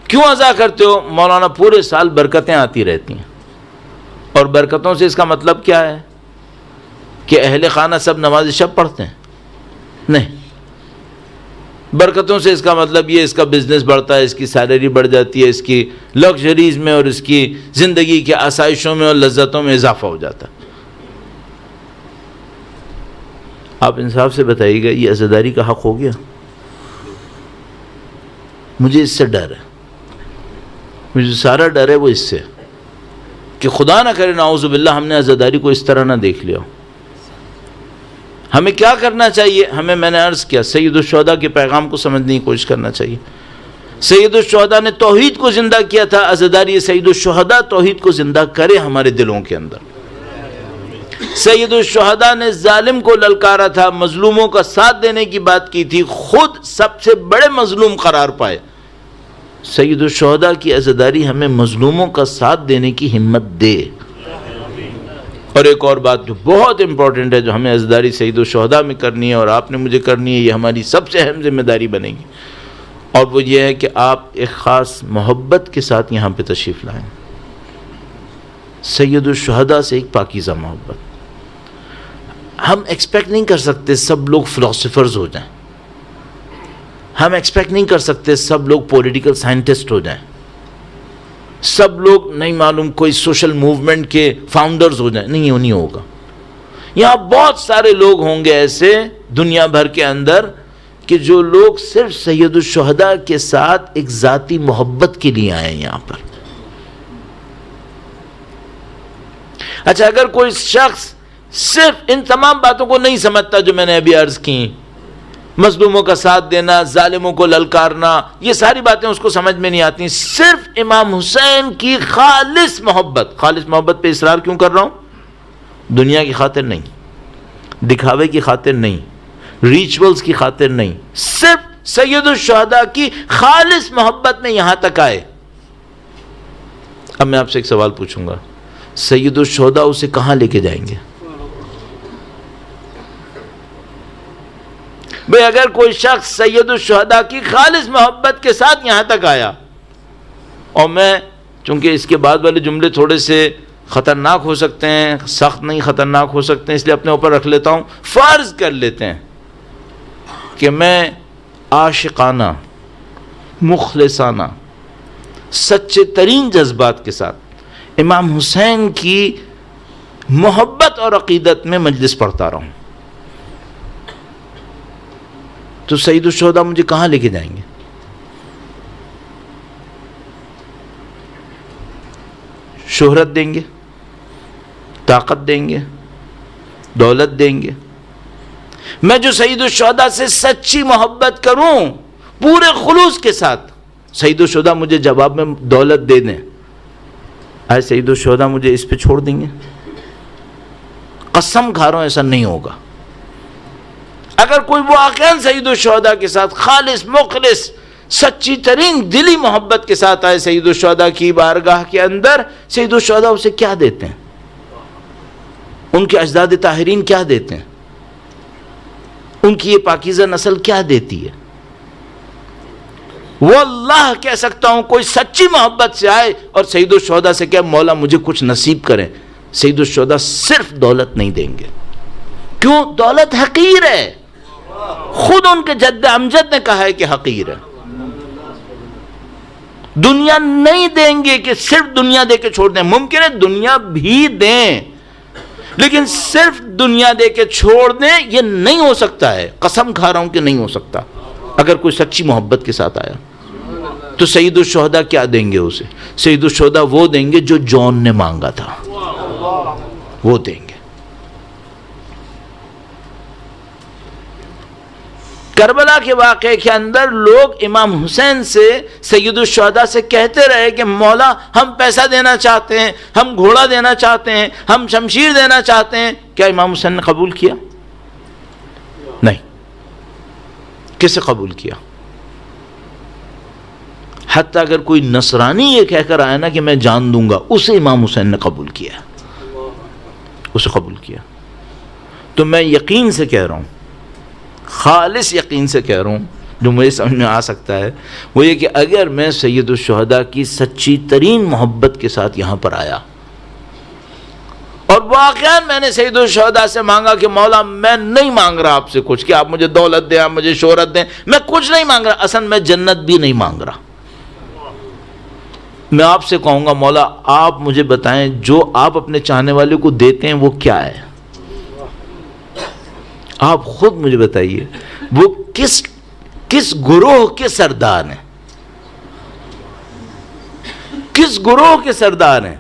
کیوں عزا کرتے ہو؟ مولانا پورے سال برکتیں آتی رہتی ہیں۔ اور برکتوں سے اس کا مطلب کیا ہے کہ اہل خانہ سب نماز شب پڑھتے ہیں؟ نہیں، برکتوں سے اس کا مطلب یہ اس کا بزنس بڑھتا ہے، اس کی سیلری بڑھ جاتی ہے، اس کی لگژریز میں اور اس کی زندگی کے آسائشوں میں اور لذتوں میں اضافہ ہو جاتا ہے۔ آپ انصاف سے بتائیے گا یہ عزاداری کا حق ہو گیا؟ مجھے اس سے ڈر ہے، مجھے سارا ڈر ہے وہ اس سے کہ خدا نہ کرے نعوذ باللہ ہم نے عزاداری کو اس طرح نہ دیکھ لیا۔ ہمیں کیا کرنا چاہیے؟ ہمیں، میں نے عرض کیا، سید الشہداء کے پیغام کو سمجھنے کی کوشش کرنا چاہیے۔ سید الشہداء نے توحید کو زندہ کیا تھا، عزاداری سید الشہداء توحید کو زندہ کرے ہمارے دلوں کے اندر۔ سید الشہداء نے ظالم کو للکارا تھا، مظلوموں کا ساتھ دینے کی بات کی تھی، خود سب سے بڑے مظلوم قرار پائے۔ سید الشہداء کی عزاداری ہمیں مظلوموں کا ساتھ دینے کی ہمت دے۔ اور ایک اور بات جو بہت امپورٹنٹ ہے، جو ہمیں عزاداری سید الشہداء میں کرنی ہے اور آپ نے مجھے کرنی ہے، یہ ہماری سب سے اہم ذمہ داری بنے گی، اور وہ یہ ہے کہ آپ ایک خاص محبت کے ساتھ یہاں پہ تشریف لائیں۔ سید الشہداء سے ایک پاکیزہ محبت۔ ہم ایکسپیکٹ نہیں کر سکتے سب لوگ فلاسفرز ہو جائیں، ہم ایکسپیکٹ نہیں کر سکتے سب لوگ پولیٹیکل سائنٹسٹ ہو جائیں، سب لوگ نہیں معلوم کوئی سوشل موومنٹ کے فاؤنڈرز ہو جائیں، نہیں ہوگا۔ یہاں بہت سارے لوگ ہوں گے ایسے دنیا بھر کے اندر کہ جو لوگ صرف سید الشہداء کے ساتھ ایک ذاتی محبت کے لیے آئے ہیں یہاں پر۔ اچھا، اگر کوئی شخص صرف ان تمام باتوں کو نہیں سمجھتا جو میں نے ابھی عرض کی، مظلوموں کا ساتھ دینا، ظالموں کو للکارنا، یہ ساری باتیں اس کو سمجھ میں نہیں آتی، صرف امام حسین کی خالص محبت پہ اصرار کیوں کر رہا ہوں؟ دنیا کی خاطر نہیں، دکھاوے کی خاطر نہیں، ریچولز کی خاطر نہیں، صرف سید الشہداء کی خالص محبت میں یہاں تک آئے۔ اب میں آپ سے ایک سوال پوچھوں گا، سید الشہداء اسے کہاں لے کے جائیں گے؟ بھئی اگر کوئی شخص سید الشہداء کی خالص محبت کے ساتھ یہاں تک آیا، اور میں چونکہ اس کے بعد والے جملے تھوڑے سے خطرناک ہو سکتے ہیں، سخت نہیں خطرناک ہو سکتے ہیں، اس لیے اپنے اوپر رکھ لیتا ہوں، فرض کر لیتے ہیں کہ میں عاشقانہ، مخلصانہ، سچے ترین جذبات کے ساتھ امام حسین کی محبت اور عقیدت میں مجلس پڑھتا رہا ہوں، تو سید الشہداء مجھے کہاں لے کے جائیں گے؟ شہرت دیں گے، طاقت دیں گے، دولت دیں گے؟ میں جو سید الشہداء سے سچی محبت کروں پورے خلوص کے ساتھ، سید الشہداء مجھے جواب میں دولت دے دیں، آئے سید الشہداء مجھے اس پہ چھوڑ دیں گے؟ قسم کھا رہا ہوں ایسا نہیں ہوگا۔ اگر کوئی واقعاً سید الشہداء کے ساتھ خالص، مخلص، سچی ترین دلی محبت کے ساتھ آئے سید الشہداء کی بارگاہ کے اندر، سید الشہداء اسے کیا دیتے ہیں؟ ان کے اجداد طاہرین کیا دیتے ہیں؟ ان کی یہ پاکیزہ نسل کیا دیتی ہے؟ واللہ کہہ سکتا ہوں کوئی سچی محبت سے آئے اور سید الشہداء سے کہ مولا مجھے کچھ نصیب کریں، سید الشہداء صرف دولت نہیں دیں گے۔ کیوں؟ دولت حقیر ہے، خود ان کے جد امجد نے کہا ہے کہ حقیر ہے۔ دنیا نہیں دیں گے کہ صرف دنیا دے کے چھوڑ دیں، ممکن ہے دنیا بھی دیں لیکن صرف دنیا دے کے چھوڑ دیں، یہ نہیں ہو سکتا ہے، قسم کھا رہا ہوں کہ نہیں ہو سکتا۔ اگر کوئی سچی محبت کے ساتھ آیا تو سید الشہداء کیا دیں گے اسے؟ سید الشہداء وہ دیں گے جو جون نے مانگا تھا، وہ دیں گے۔ کربلا کے واقعے کے اندر لوگ امام حسین سے، سید الشہداء سے کہتے رہے کہ مولا ہم پیسہ دینا چاہتے ہیں، ہم گھوڑا دینا چاہتے ہیں، ہم شمشیر دینا چاہتے ہیں۔ کیا امام حسین نے قبول کیا؟ نہیں۔ کسے قبول کیا؟ حتیٰ اگر کوئی نصرانی یہ کہہ کر آیا نا کہ میں جان دوں گا، اسے امام حسین نے قبول کیا، اسے قبول کیا۔ تو میں یقین سے کہہ رہا ہوں، خالص یقین سے کہہ رہا ہوں، جو مجھے سمجھ میں آ سکتا ہے وہ یہ کہ اگر میں سید الشہداء کی سچی ترین محبت کے ساتھ یہاں پر آیا اور واقعا میں نے سید الشہداء سے مانگا کہ مولا میں نہیں مانگ رہا آپ سے کچھ کہ آپ مجھے دولت دیں، آپ مجھے شہرت دیں، میں کچھ نہیں مانگ رہا، اصلا میں جنت بھی نہیں مانگ رہا، میں آپ سے کہوں گا مولا آپ مجھے بتائیں جو آپ اپنے چاہنے والے کو دیتے ہیں وہ کیا ہے؟ آپ خود مجھے بتائیے وہ کس گروہ کے سردار ہیں، کس گروہ کے سردار ہیں؟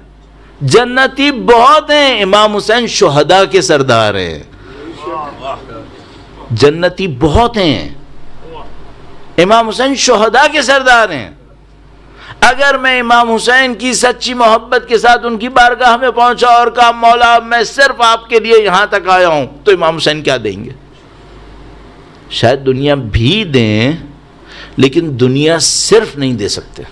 جنتی بہت ہیں، امام حسین شہداء کے سردار ہیں، جنتی بہت ہیں، امام حسین شہداء کے سردار ہیں۔ اگر میں امام حسین کی سچی محبت کے ساتھ ان کی بارگاہ میں پہنچا اور کہا مولا میں صرف آپ کے لیے یہاں تک آیا ہوں، تو امام حسین کیا دیں گے؟ شاید دنیا بھی دیں، لیکن دنیا صرف نہیں دے سکتے۔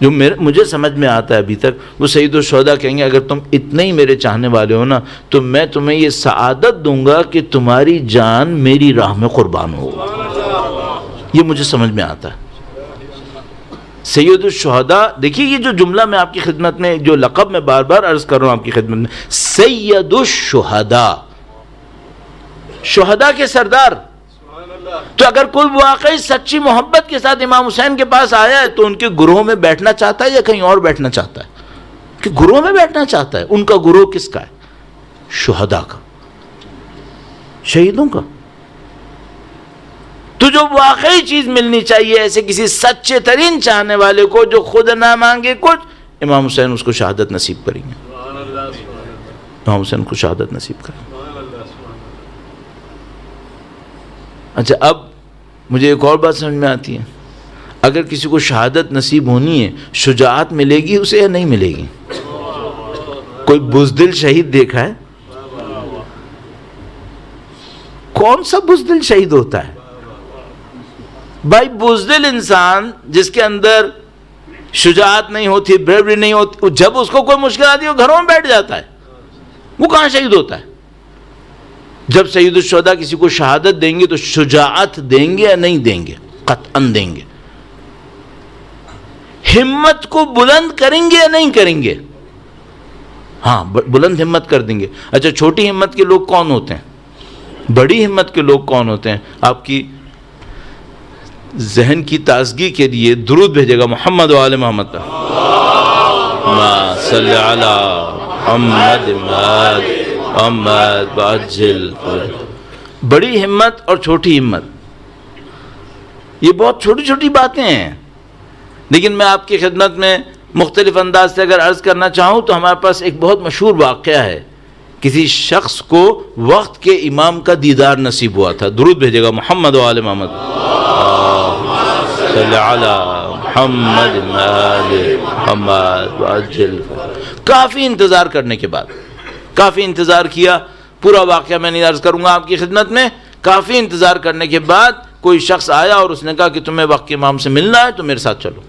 جو مجھے سمجھ میں آتا ہے ابھی تک، وہ سید الشہداء کہیں گے اگر تم اتنے ہی میرے چاہنے والے ہو نا تو میں تمہیں یہ سعادت دوں گا کہ تمہاری جان میری راہ میں قربان ہو۔ یہ مجھے سمجھ میں آتا ہے۔ سید الشہداء، دیکھیے یہ جو جملہ میں آپ کی خدمت میں، جو لقب میں بار بار عرض کر رہا ہوں آپ کی خدمت میں، سید الشہداء، شہداء کے سردار۔ تو اگر کوئی واقعی سچی محبت کے ساتھ امام حسین کے پاس آیا ہے تو ان کے گروہ میں بیٹھنا چاہتا ہے یا کہیں اور بیٹھنا چاہتا ہے؟ کہ گروہ میں بیٹھنا چاہتا ہے۔ ان کا گروہ کس کا ہے؟ شہداء کا، شہیدوں کا۔ تو جو واقعی چیز ملنی چاہیے ایسے کسی سچے ترین چاہنے والے کو جو خود نہ مانگے کچھ، امام حسین اس کو شہادت نصیب کریں گے، امام حسین کو شہادت نصیب کریں گے۔ اچھا اب مجھے ایک اور بات سمجھ میں آتی ہے، اگر کسی کو شہادت نصیب ہونی ہے، شجاعت ملے گی اسے یا نہیں ملے گی؟ کوئی بزدل شہید دیکھا ہے؟ کون سا بزدل شہید ہوتا ہے بھائی؟ بزدل انسان جس کے اندر شجاعت نہیں ہوتی، بریوری نہیں ہوتی، جب اس کو کوئی مشکل آتی ہے وہ گھروں میں بیٹھ جاتا ہے، وہ کہاں شہید ہوتا ہے؟ جب سید الشہداء کسی کو شہادت دیں گے تو شجاعت دیں گے یا نہیں دیں گے؟ قطعاً دیں گے۔ ہمت کو بلند کریں گے یا نہیں کریں گے؟ ہاں بلند ہمت کر دیں گے۔ اچھا چھوٹی ہمت کے لوگ کون ہوتے ہیں؟ بڑی ہمت کے لوگ کون ہوتے ہیں؟ آپ کی ذہن کی تازگی کے لیے درود بھیجے گا محمد و آل محمد، صلی علی محمد محمد باجل۔ بڑی ہمت اور چھوٹی ہمت یہ بہت چھوٹی چھوٹی باتیں ہیں، لیکن میں آپ کی خدمت میں مختلف انداز سے اگر عرض کرنا چاہوں تو ہمارے پاس ایک بہت مشہور واقعہ ہے۔ کسی شخص کو وقت کے امام کا دیدار نصیب ہوا تھا، درود بھیجے گا محمد و آل محمد، صلی علی محمد محمد باجل۔ کافی انتظار کرنے کے بعد، کافی انتظار کیا، پورا واقعہ میں نہیں عرض کروں گا آپ کی خدمت میں۔ کافی انتظار کرنے کے بعد کوئی شخص آیا اور اس نے کہا کہ تمہیں وقت کے امام سے ملنا ہے تو میرے ساتھ چلو۔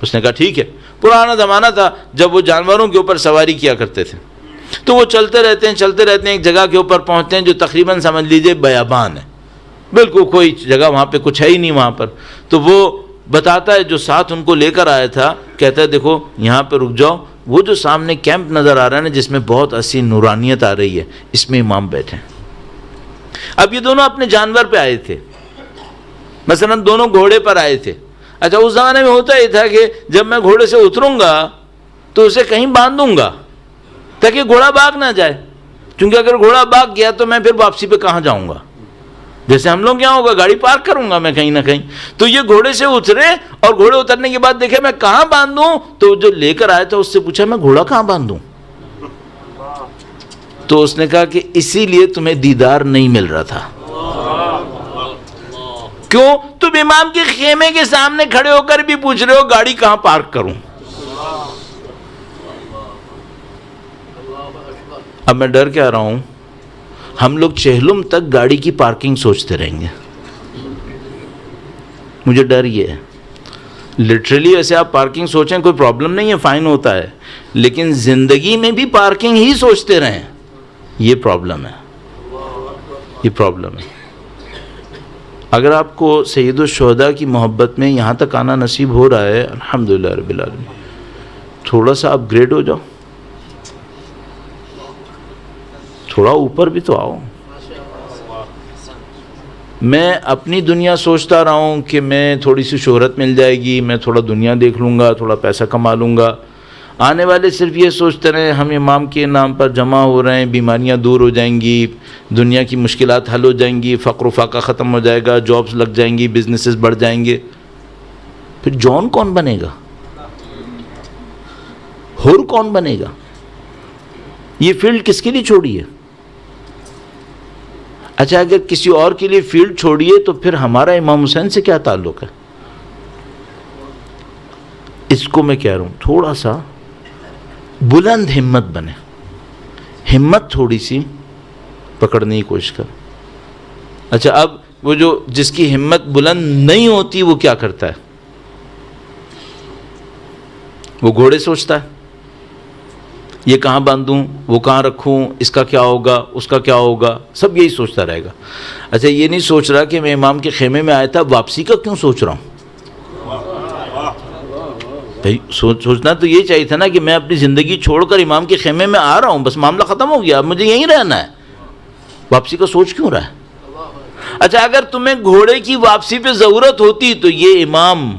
اس نے کہا ٹھیک ہے۔ پرانا زمانہ تھا جب وہ جانوروں کے اوپر سواری کیا کرتے تھے، تو وہ چلتے رہتے ہیں، ایک جگہ کے اوپر پہنچتے ہیں جو تقریباً سمجھ لیجئے بیابان ہے، بالکل کوئی جگہ وہاں پہ کچھ ہے ہی نہیں وہاں پر۔ تو وہ بتاتا ہے جو ساتھ ان کو لے کر آیا تھا، کہتا ہے دیکھو یہاں پہ رک جاؤ، وہ جو سامنے کیمپ نظر آ رہا ہے نا جس میں بہت ایسی نورانیت آ رہی ہے، اس میں امام بیٹھے ہیں۔ اب یہ دونوں اپنے جانور پہ آئے تھے، مثلا دونوں گھوڑے پر آئے تھے۔ اچھا اس زمانے میں ہوتا ہی تھا کہ جب میں گھوڑے سے اتروں گا تو اسے کہیں باندھوں گا تاکہ گھوڑا بھاگ نہ جائے، کیونکہ اگر گھوڑا بھاگ گیا تو میں پھر واپسی پہ کہاں جاؤں گا؟ جیسے ہم لوگ کیا ہوگا، گاڑی پارک کروں گا میں کہیں نہ کہیں۔ تو یہ گھوڑے سے اترے اور گھوڑے اترنے کے بعد دیکھے میں کہاں باندھوں، تو جو لے کر آیا تھا اس سے پوچھا میں گھوڑا کہاں باندھوں؟ تو اس نے کہا کہ اسی لیے تمہیں دیدار نہیں مل رہا تھا۔ کیوں؟ تم امام کے خیمے کے سامنے کھڑے ہو کر بھی پوچھ رہے ہو گاڑی کہاں پارک کروں۔ اب میں ڈر کیا رہا ہوں، ہم لوگ چہلم تک گاڑی کی پارکنگ سوچتے رہیں گے، مجھے ڈر یہ ہے. لٹرلی ویسے آپ پارکنگ سوچیں کوئی پرابلم نہیں ہے, فائن ہوتا ہے, لیکن زندگی میں بھی پارکنگ ہی سوچتے رہیں, یہ پرابلم ہے, یہ پرابلم ہے. اگر آپ کو سید الشہداء کی محبت میں یہاں تک آنا نصیب ہو رہا ہے, الحمدللہ رب العالمین, تھوڑا سا اپ گریڈ ہو جاؤ, تھوڑا اوپر بھی تو آؤ. میں اپنی دنیا سوچتا رہا ہوں کہ میں تھوڑی سی شہرت مل جائے گی, میں تھوڑا دنیا دیکھ لوں گا, تھوڑا پیسہ کما لوں گا. آنے والے صرف یہ سوچتے رہے ہم امام کے نام پر جمع ہو رہے ہیں, بیماریاں دور ہو جائیں گی, دنیا کی مشکلات حل ہو جائیں گی, فقر و فاقہ ختم ہو جائے گا, جابز لگ جائیں گی, بزنسز بڑھ جائیں گے. پھر جان کون بنے گا, حر کون بنے گا؟ یہ فیلڈ کس کے لیے چھوڑی ہے؟ اچھا اگر کسی اور کے لیے فیلڈ چھوڑیے تو پھر ہمارا امام حسین سے کیا تعلق ہے؟ اس کو میں کہہ رہا ہوں تھوڑا سا بلند ہمت بنے, ہمت تھوڑی سی پکڑنے کی کوشش کر. اچھا اب وہ جو جس کی ہمت بلند نہیں ہوتی وہ کیا کرتا ہے؟ وہ گھوڑے سوچتا ہے, یہ کہاں باندھوں, وہ کہاں رکھوں, اس کا کیا ہوگا, اس کا کیا ہوگا, سب یہی سوچتا رہے گا. اچھا یہ نہیں سوچ رہا کہ میں امام کے خیمے میں آیا تھا, واپسی کا کیوں سوچ رہا ہوں؟ بھائی سوچنا تو یہ چاہیے تھا نا کہ میں اپنی زندگی چھوڑ کر امام کے خیمے میں آ رہا ہوں, بس معاملہ ختم ہو گیا, اب مجھے یہیں رہنا ہے, واپسی کا سوچ کیوں رہا ہے؟ اچھا اگر تمہیں گھوڑے کی واپسی پہ ضرورت ہوتی تو یہ امام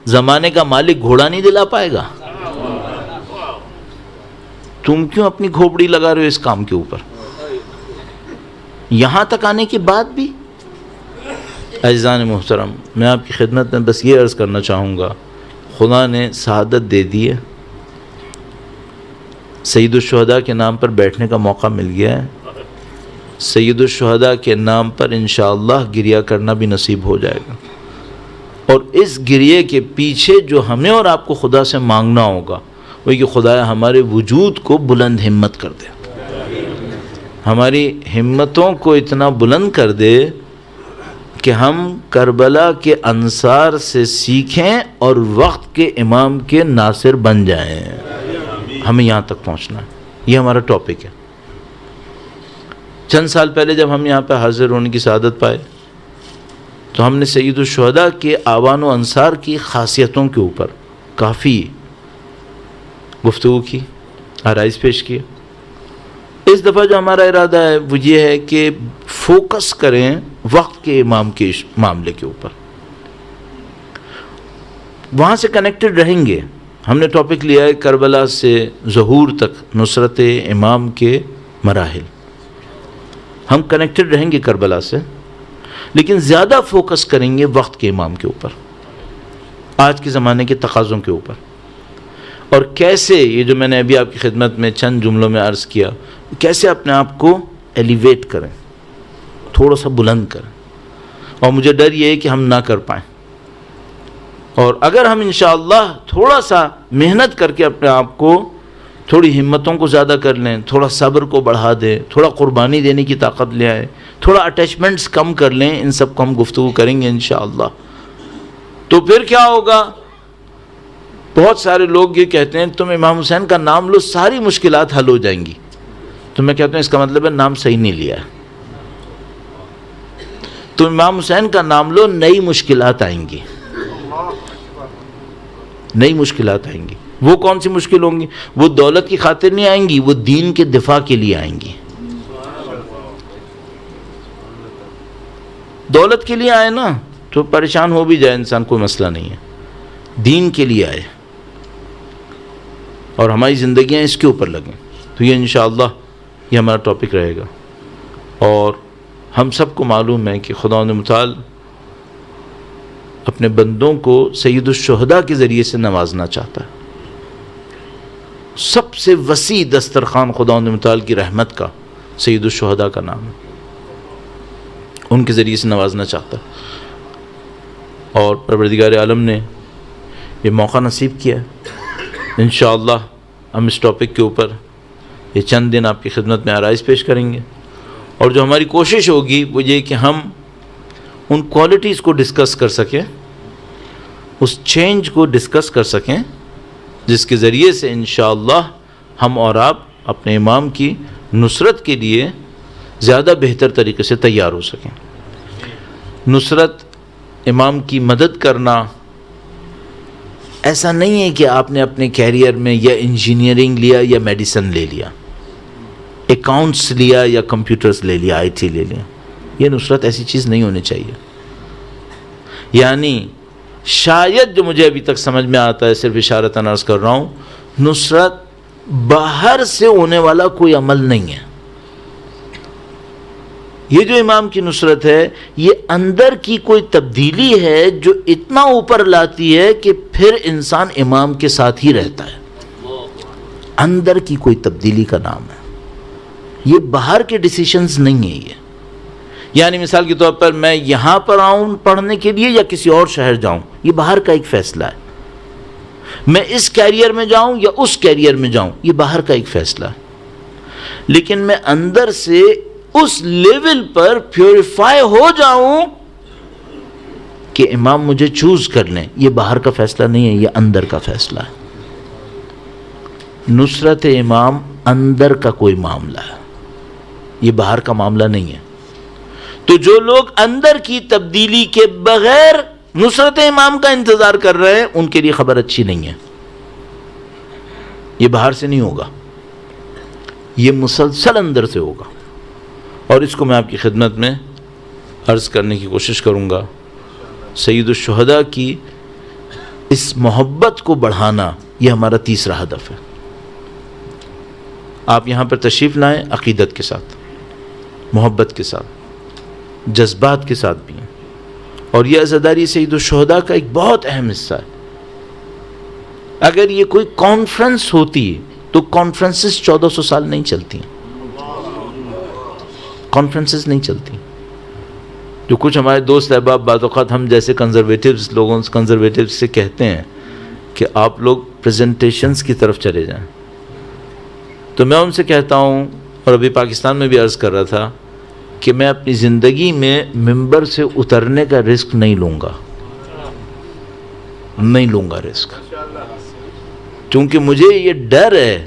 زمانے کا مالک گھوڑا نہیں دلا پائے گا. تم کیوں اپنی کھوپڑی لگا رہے ہو اس کام کے اوپر؟ یہاں تک آنے کے بعد بھی. عزیزان محترم, میں آپ کی خدمت میں بس یہ عرض کرنا چاہوں گا, خدا نے سعادت دے دی ہے, سید الشہداء کے نام پر بیٹھنے کا موقع مل گیا ہے, سید الشہداء کے نام پر انشاءاللہ گریہ کرنا بھی نصیب ہو جائے گا. اور اس گریے کے پیچھے جو ہمیں اور آپ کو خدا سے مانگنا ہوگا وہ کہ خدایا ہمارے وجود کو بلند ہمت کر دے, ہماری ہمتوں کو اتنا بلند کر دے کہ ہم کربلا کے انصار سے سیکھیں اور وقت کے امام کے ناصر بن جائیں. ہمیں یہاں تک پہنچنا ہے, یہ ہمارا ٹاپک ہے. چند سال پہلے جب ہم یہاں پہ حاضر ہونے کی سعادت پائے تو ہم نے سید الشہداء کے آوان و انصار کی خاصیتوں کے اوپر کافی گفتگو کی, آرائز پیش کی. اس دفعہ جو ہمارا ارادہ ہے وہ یہ ہے کہ فوکس کریں وقت کے امام کے معاملے کے اوپر, وہاں سے کنیکٹڈ رہیں گے. ہم نے ٹاپک لیا ہے کربلا سے ظہور تک نصرت امام کے مراحل. ہم کنیکٹڈ رہیں گے کربلا سے, لیکن زیادہ فوکس کریں گے وقت کے امام کے اوپر, آج کے زمانے کے تقاضوں کے اوپر, اور کیسے یہ جو میں نے ابھی آپ کی خدمت میں چند جملوں میں عرض کیا, کیسے اپنے آپ کو ایلیویٹ کریں, تھوڑا سا بلند کریں. اور مجھے ڈر یہ ہے کہ ہم نہ کر پائیں, اور اگر ہم انشاءاللہ تھوڑا سا محنت کر کے اپنے آپ کو تھوڑی ہمتوں کو زیادہ کر لیں, تھوڑا صبر کو بڑھا دیں, تھوڑا قربانی دینے کی طاقت لے آئیں, تھوڑا اٹیچمنٹس کم کر لیں, ان سب کو ہم گفتگو کریں گے انشاءاللہ. تو پھر کیا ہوگا؟ بہت سارے لوگ یہ کہتے ہیں تم امام حسین کا نام لو ساری مشکلات حل ہو جائیں گی. تو میں کہتا ہوں اس کا مطلب ہے نام صحیح نہیں لیا ہے. تم امام حسین کا نام لو, نئی مشکلات آئیں گی, نئی مشکلات آئیں گی. وہ کون سی مشکل ہوں گی؟ وہ دولت کی خاطر نہیں آئیں گی, وہ دین کے دفاع کے لیے آئیں گی. دولت کے لیے آئے نا تو پریشان ہو بھی جائے انسان, کوئی مسئلہ نہیں ہے. دین کے لیے آئے اور ہماری زندگیاں اس کے اوپر لگیں. تو یہ انشاءاللہ یہ ہمارا ٹاپک رہے گا. اور ہم سب کو معلوم ہے کہ خدا متعال اپنے بندوں کو سید الشہداء کے ذریعے سے نوازنا چاہتا ہے. سب سے وسیع دسترخوان خدا متعال کی رحمت کا سید الشہداء کا نام ہے, ان کے ذریعے سے نوازنا چاہتا ہے. اور پروردگار عالم نے یہ موقع نصیب کیا ہے. انشاءاللہ ہم اس ٹاپک کے اوپر یہ چند دن آپ کی خدمت میں آرائز پیش کریں گے, اور جو ہماری کوشش ہوگی وہ یہ کہ ہم ان کوالٹیز کو ڈسکس کر سکیں اس چینج کو ڈسکس کر سکیں جس کے ذریعے سے انشاءاللہ ہم اور آپ اپنے امام کی نصرت کے لیے زیادہ بہتر طریقے سے تیار ہو سکیں. نصرت امام کی مدد کرنا ایسا نہیں ہے کہ آپ نے اپنے کیریئر میں یا انجینئرنگ لیا یا میڈیسن لے لیا، اکاؤنٹس لیا یا کمپیوٹرز لے لیا، IT لے لیا. یہ نصرت ایسی چیز نہیں ہونی چاہیے. یعنی شاید جو مجھے ابھی تک سمجھ میں آتا ہے، صرف اشارتاً عرض کر رہا ہوں، نصرت باہر سے ہونے والا کوئی عمل نہیں ہے. یہ جو امام کی نصرت ہے یہ اندر کی کوئی تبدیلی ہے جو اتنا اوپر لاتی ہے کہ پھر انسان امام کے ساتھ ہی رہتا ہے. اندر کی کوئی تبدیلی کا نام ہے. یہ باہر کے ڈیسیشنز نہیں ہیں. یہ یعنی مثال کے طور پر میں یہاں پر آؤں پڑھنے کے لیے یا کسی اور شہر جاؤں، یہ باہر کا ایک فیصلہ ہے. میں اس کیریئر میں جاؤں یا اس کیریئر میں جاؤں، یہ باہر کا ایک فیصلہ ہے. لیکن میں اندر سے اس لیول پر پیوریفائی ہو جاؤں کہ امام مجھے چوز کر لیں، یہ باہر کا فیصلہ نہیں ہے، یہ اندر کا فیصلہ ہے. نصرت امام اندر کا کوئی معاملہ ہے، یہ باہر کا معاملہ نہیں ہے. تو جو لوگ اندر کی تبدیلی کے بغیر نصرت امام کا انتظار کر رہے ہیں ان کے لیے خبر اچھی نہیں ہے. یہ باہر سے نہیں ہوگا، یہ مسلسل اندر سے ہوگا. اور اس کو میں آپ کی خدمت میں عرض کرنے کی کوشش کروں گا. سید الشہداء کی اس محبت کو بڑھانا یہ ہمارا تیسرا ہدف ہے. آپ یہاں پر تشریف لائیں عقیدت کے ساتھ، محبت کے ساتھ، جذبات کے ساتھ بھی ہیں. اور یہ عزاداری سید الشہداء کا ایک بہت اہم حصہ ہے. اگر یہ کوئی کانفرنس ہوتی تو کانفرنسز 1400 سال نہیں چلتی، کانفرنسز نہیں چلتی. جو کچھ ہمارے دوست احباب بعض اوقات ہم جیسے کنزرویٹیوز سے کہتے ہیں کہ آپ لوگ پریزنٹیشنز کی طرف چلے جائیں، تو میں ان سے کہتا ہوں، اور ابھی پاکستان میں بھی عرض کر رہا تھا، کہ میں اپنی زندگی میں ممبر سے اترنے کا رسک نہیں لوں گا، نہیں لوں گا رسک. چونکہ مجھے یہ ڈر ہے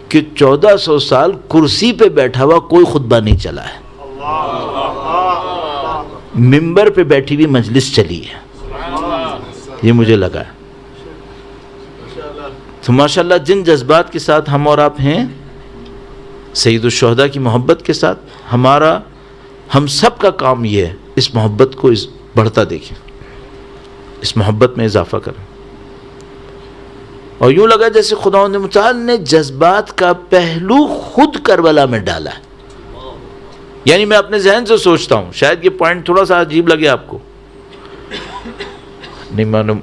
کہ 1400 سال کرسی پہ بیٹھا ہوا کوئی خطبہ نہیں چلا ہے، ممبر پہ بیٹھی ہوئی مجلس چلی ہے. یہ مجھے لگا ہے. تو ماشاءاللہ جن جذبات کے ساتھ ہم اور آپ ہیں، سید الشہداء کی محبت کے ساتھ، ہم سب کا کام یہ ہے اس محبت کو بڑھتا دیکھیں، اس محبت میں اضافہ کریں. اور یوں لگا جیسے خداوند متعال نے جذبات کا پہلو خود کربلا میں ڈالا ہے. یعنی میں اپنے ذہن سے سوچتا ہوں، شاید یہ پوائنٹ تھوڑا سا عجیب لگے آپ کو، نہیں معلوم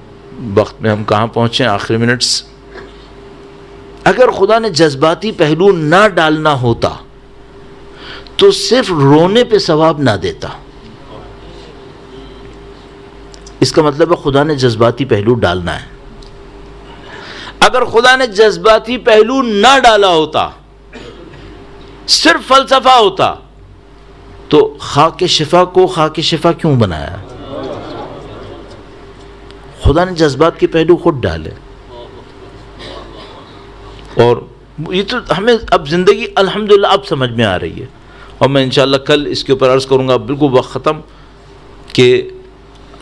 وقت میں ہم کہاں پہنچے، آخری منٹس. اگر خدا نے جذباتی پہلو نہ ڈالنا ہوتا تو صرف رونے پہ ثواب نہ دیتا. اس کا مطلب ہے خدا نے جذباتی پہلو ڈالنا ہے. اگر خدا نے جذباتی پہلو نہ ڈالا ہوتا، صرف فلسفہ ہوتا، تو خاک شفا کو خاک شفا کیوں بنایا؟ خدا نے جذبات کے پہلو خود ڈالے. اور یہ تو ہمیں اب زندگی الحمدللہ اب سمجھ میں آ رہی ہے. اور میں انشاءاللہ کل اس کے اوپر عرض کروں گا، بالکل وقت ختم، کہ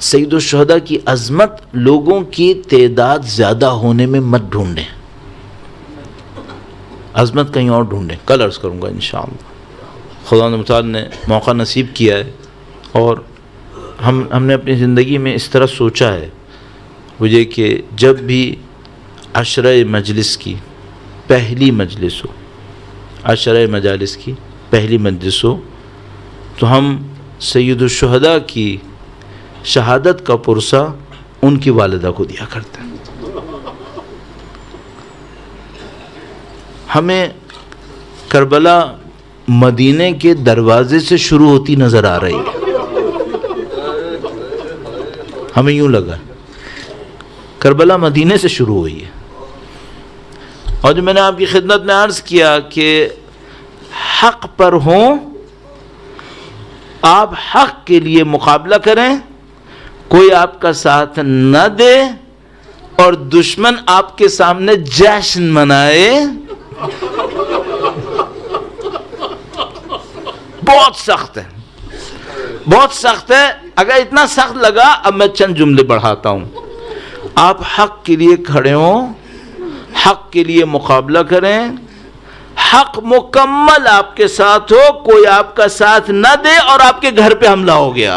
سید الشہداء کی عظمت لوگوں کی تعداد زیادہ ہونے میں مت ڈھونڈیں، عظمت کہیں اور ڈھونڈیں. کل عرض کروں گا انشاءاللہ. خدا متعال نے موقع نصیب کیا ہے، اور ہم نے اپنی زندگی میں اس طرح سوچا ہے مجھے کہ جب بھی عشرہ مجلس کی پہلی مجلس ہو، عشرہ مجالس کی پہلی مجلس ہو، تو ہم سید الشہداء کی شہادت کا پرسہ ان کی والدہ کو دیا کرتے ہیں. ہمیں کربلا مدینے کے دروازے سے شروع ہوتی نظر آ رہی ہے. ہمیں یوں لگا کربلا مدینے سے شروع ہوئی ہے. اور جو میں نے آپ کی خدمت میں عرض کیا کہ حق پر ہوں، آپ حق کے لیے مقابلہ کریں، کوئی آپ کا ساتھ نہ دے اور دشمن آپ کے سامنے جشن منائے، بہت سخت ہے، بہت سخت ہے۔ اگر اتنا سخت لگا، اب میں چند جملے بڑھاتا ہوں۔ آپ حق کے لیے کھڑے ہوں، حق کے لیے مقابلہ کریں، حق مکمل آپ کے ساتھ ہو، کوئی آپ کا ساتھ نہ دے اور آپ کے گھر پہ حملہ ہو گیا،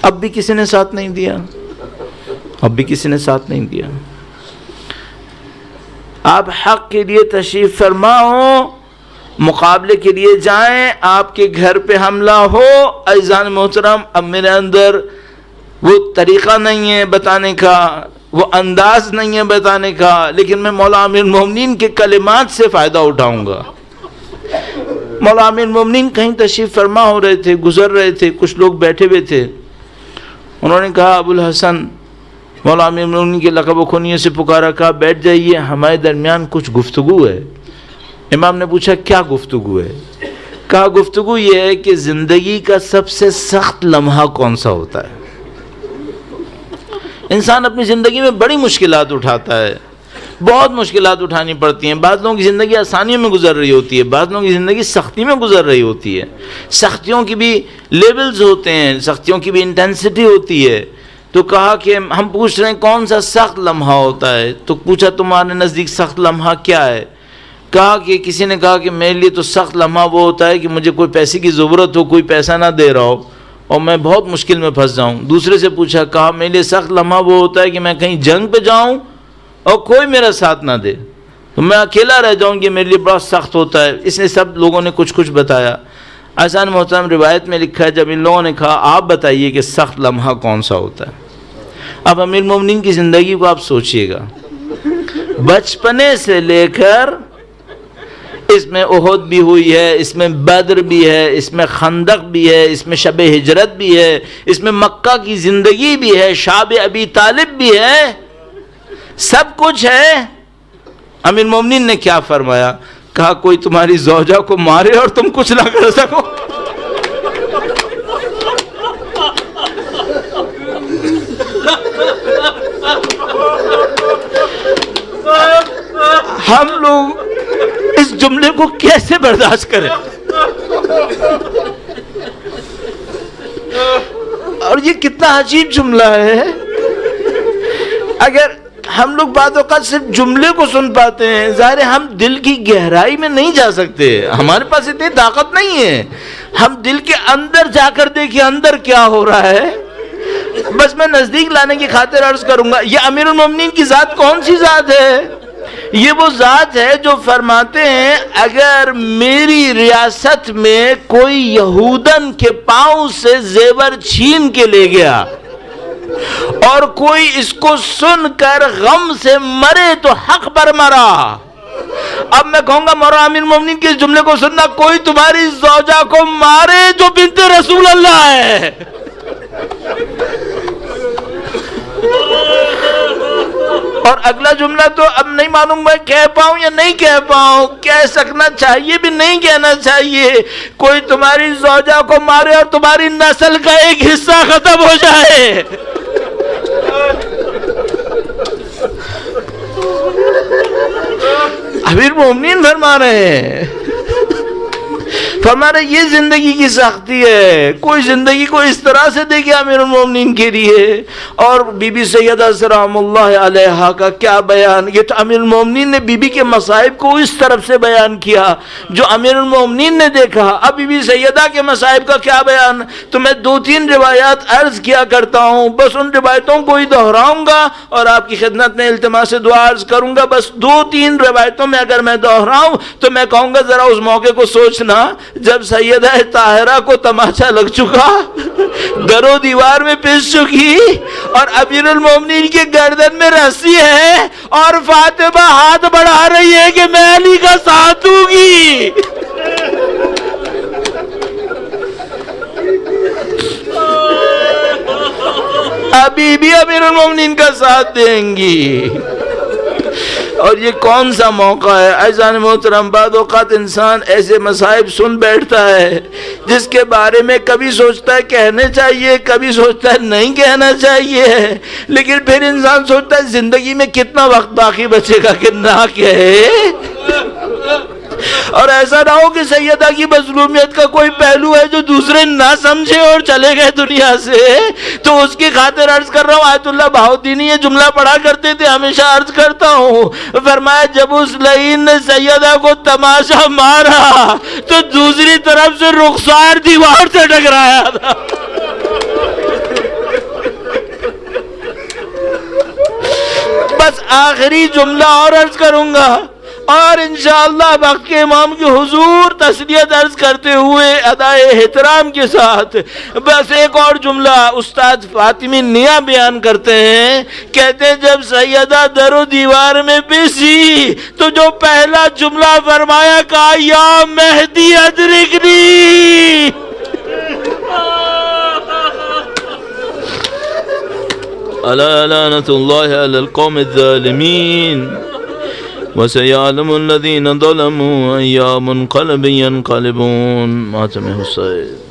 اب بھی کسی نے ساتھ نہیں دیا، اب بھی کسی نے ساتھ نہیں دیا۔ آپ حق کے لیے تشریف فرما ہو، مقابلے کے لیے جائیں، آپ کے گھر پہ حملہ ہو۔ عزیزان محترم، اب میرے اندر وہ طریقہ نہیں ہے بتانے کا، وہ انداز نہیں ہے بتانے کا، لیکن میں مولا امیر المومنین کے کلمات سے فائدہ اٹھاؤں گا۔ مولا امیر المومنین کہیں تشریف فرما ہو رہے تھے، گزر رہے تھے، کچھ لوگ بیٹھے ہوئے تھے، انہوں نے کہا ابو الحسن، مولا امیر المومنین کے لقب و کنیت سے پکارا، کہا بیٹھ جائیے، ہمارے درمیان کچھ گفتگو ہے۔ امام نے پوچھا کیا گفتگو ہے؟ کہا گفتگو یہ ہے کہ زندگی کا سب سے سخت لمحہ کون سا ہوتا ہے؟ انسان اپنی زندگی میں بڑی مشکلات اٹھاتا ہے، بہت مشکلات اٹھانی پڑتی ہیں۔ بعض لوگوں کی زندگی آسانیوں میں گزر رہی ہوتی ہے، بعض لوگوں کی زندگی سختی میں گزر رہی ہوتی ہے۔ سختیوں کی بھی لیولز ہوتے ہیں، سختیوں کی بھی انٹینسٹی ہوتی ہے۔ تو کہا کہ ہم پوچھ رہے ہیں کون سا سخت لمحہ ہوتا ہے؟ تو پوچھا تمہارے نزدیک سخت لمحہ کیا ہے؟ کہا کہ کسی نے کہا کہ میرے لیے تو سخت لمحہ وہ ہوتا ہے کہ مجھے کوئی پیسے کی ضرورت ہو، کوئی پیسہ نہ دے رہا ہو اور میں بہت مشکل میں پھنس جاؤں۔ دوسرے سے پوچھا، کہا میرے لیے سخت لمحہ وہ ہوتا ہے کہ میں کہیں جنگ پہ جاؤں اور کوئی میرا ساتھ نہ دے، تو میں اکیلا رہ جاؤں، یہ میرے لیے بڑا سخت ہوتا ہے۔ اس نے سب لوگوں نے کچھ کچھ بتایا۔ عزیزان محترم، روایت میں لکھا ہے جب ان لوگوں نے کہا آپ بتائیے کہ سخت لمحہ کون سا ہوتا ہے۔ اب امیر المومنین کی زندگی کو آپ سوچئے گا، بچپنے سے لے کر اس میں احد بھی ہوئی ہے، اس میں بدر بھی ہے، اس میں خندق بھی ہے، اس میں شب ہجرت بھی ہے، اس میں مکہ کی زندگی بھی ہے، شاب ابی طالب بھی ہے، سب کچھ ہے۔ امیر المومنین نے کیا فرمایا؟ کہا کوئی تمہاری زوجہ کو مارے اور تم کچھ نہ کر سکو۔ ہم لوگ اس جملے کو کیسے برداشت کریں؟ اور یہ کتنا عجیب جملہ ہے۔ اگر ہم لوگ بعض اوقات صرف جملے کو سن پاتے ہیں، ظاہر ہے ہم دل کی گہرائی میں نہیں جا سکتے، ہمارے پاس اتنی طاقت نہیں ہے، ہم دل کے اندر جا کر دیکھیں اندر کیا ہو رہا ہے۔ بس میں نزدیک لانے کی خاطر عرض کروں گا، یہ امیر المومنین کی ذات کون سی ذات ہے؟ یہ وہ ذات ہے جو فرماتے ہیں اگر میری ریاست میں کوئی یہودن کے پاؤں سے زیور چھین کے لے گیا اور کوئی اس کو سن کر غم سے مرے تو حق پر مرا۔ اب میں کہوں گا مولا امیر المومنین کے اس جملے کو سننا، کوئی تمہاری زوجہ کو مارے جو بنت رسول اللہ ہے، اور اگلا جملہ تو اب نہیں معلوم میں کہہ پاؤں یا نہیں کہہ پاؤں، کہہ سکنا چاہیے بھی نہیں کہنا چاہیے، کوئی تمہاری زوجہ کو مارے اور تمہاری نسل کا ایک حصہ ختم ہو جائے۔ امیر مومنین فرما رہے ہیں، فرما رہے یہ زندگی کی سختی ہے، کوئی زندگی کو اس طرح سے دیکھے امیر المومنین کے لیے۔ اور بی بی سیدہ سلام اللہ علیہا کا کیا بیان، یہ تو امیر المومنین نے بی بی کے مصائب کو اس طرف سے بیان کیا جو امیر المومنین نے دیکھا۔ اب بی بی سیدہ کے مصائب کا کیا بیان، تو میں 2-3 روایات عرض کیا کرتا ہوں، بس ان روایتوں کو ہی دہراؤں گا اور آپ کی خدمت میں التماس دعا عرض کروں گا۔ بس 2-3 روایتوں میں اگر میں دہراؤں تو میں کہوں گا ذرا اس موقع کو سوچنا جب سیدہ طاہرہ کو تماچا لگ چکا، در و دیوار میں پس چکی اور امیر المومنین کے گردن میں رسی ہے اور فاطمہ ہاتھ بڑھا رہی ہے کہ میں علی کا ساتھ دوں گی۔ ابھی بھی امیر المومنین کا ساتھ دیں گی۔ اور یہ کون سا موقع ہے؟ عزیزان محترم، بعض اوقات انسان ایسے مصائب سن بیٹھتا ہے جس کے بارے میں کبھی سوچتا ہے کہنے چاہیے، کبھی سوچتا ہے نہیں کہنا چاہیے، لیکن پھر انسان سوچتا ہے زندگی میں کتنا وقت باقی بچے گا کہ نہ کہے۔ اور ایسا نہ ہو کہ سیدہ کی مظلومیت کا کوئی پہلو ہے جو دوسرے نہ سمجھے اور چلے گئے دنیا سے، تو اس کی خاطر عرض کر رہا ہوں۔ آیت اللہ بہاؤالدین یہ جملہ پڑھا کرتے تھے، ہمیشہ عرض کرتا ہوں، فرمایا جب اس لعین نے سیدہ کو تماشا مارا تو دوسری طرف سے رخسار دیوار سے ٹکرایا تھا۔ بس آخری جملہ اور عرض کروں گا، اور انشاءاللہ وقت کے امام کی حضور تسلیت عرض کرتے ہوئے ادائے احترام کے ساتھ بس ایک اور جملہ استاد فاطمی نیا بیان کرتے ہیں۔ کہتے ہیں جب سیدہ در و دیوار میں پیسی تو جو پہلا جملہ فرمایا کہا یا مہدی ادرکنی۔ الا لعنت اللہ علی القوم الظالمین وسيعلم الذين ظلموا أي منقلب ينقلبون۔ ماتم حسین۔